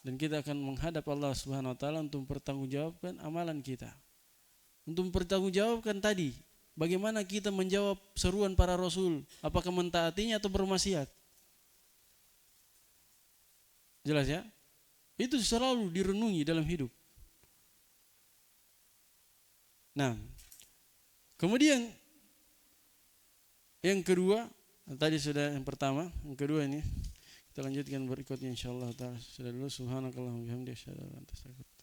dan kita akan menghadap Allah Subhanahu wa taala untuk mempertanggungjawabkan amalan kita. Untuk mempertanggungjawabkan tadi, bagaimana kita menjawab seruan para rasul, apakah mentaatinya atau bermaksiat? Jelas ya? Itu selalu direnungi dalam hidup. Nah, kemudian yang kedua, tadi sudah yang pertama, yang kedua ini kita lanjutkan berikutnya insyaallah taala. Sudah dulu subhanakallahumma wa bihamdika asyhadu an la ilaha illa anta astaghfiruka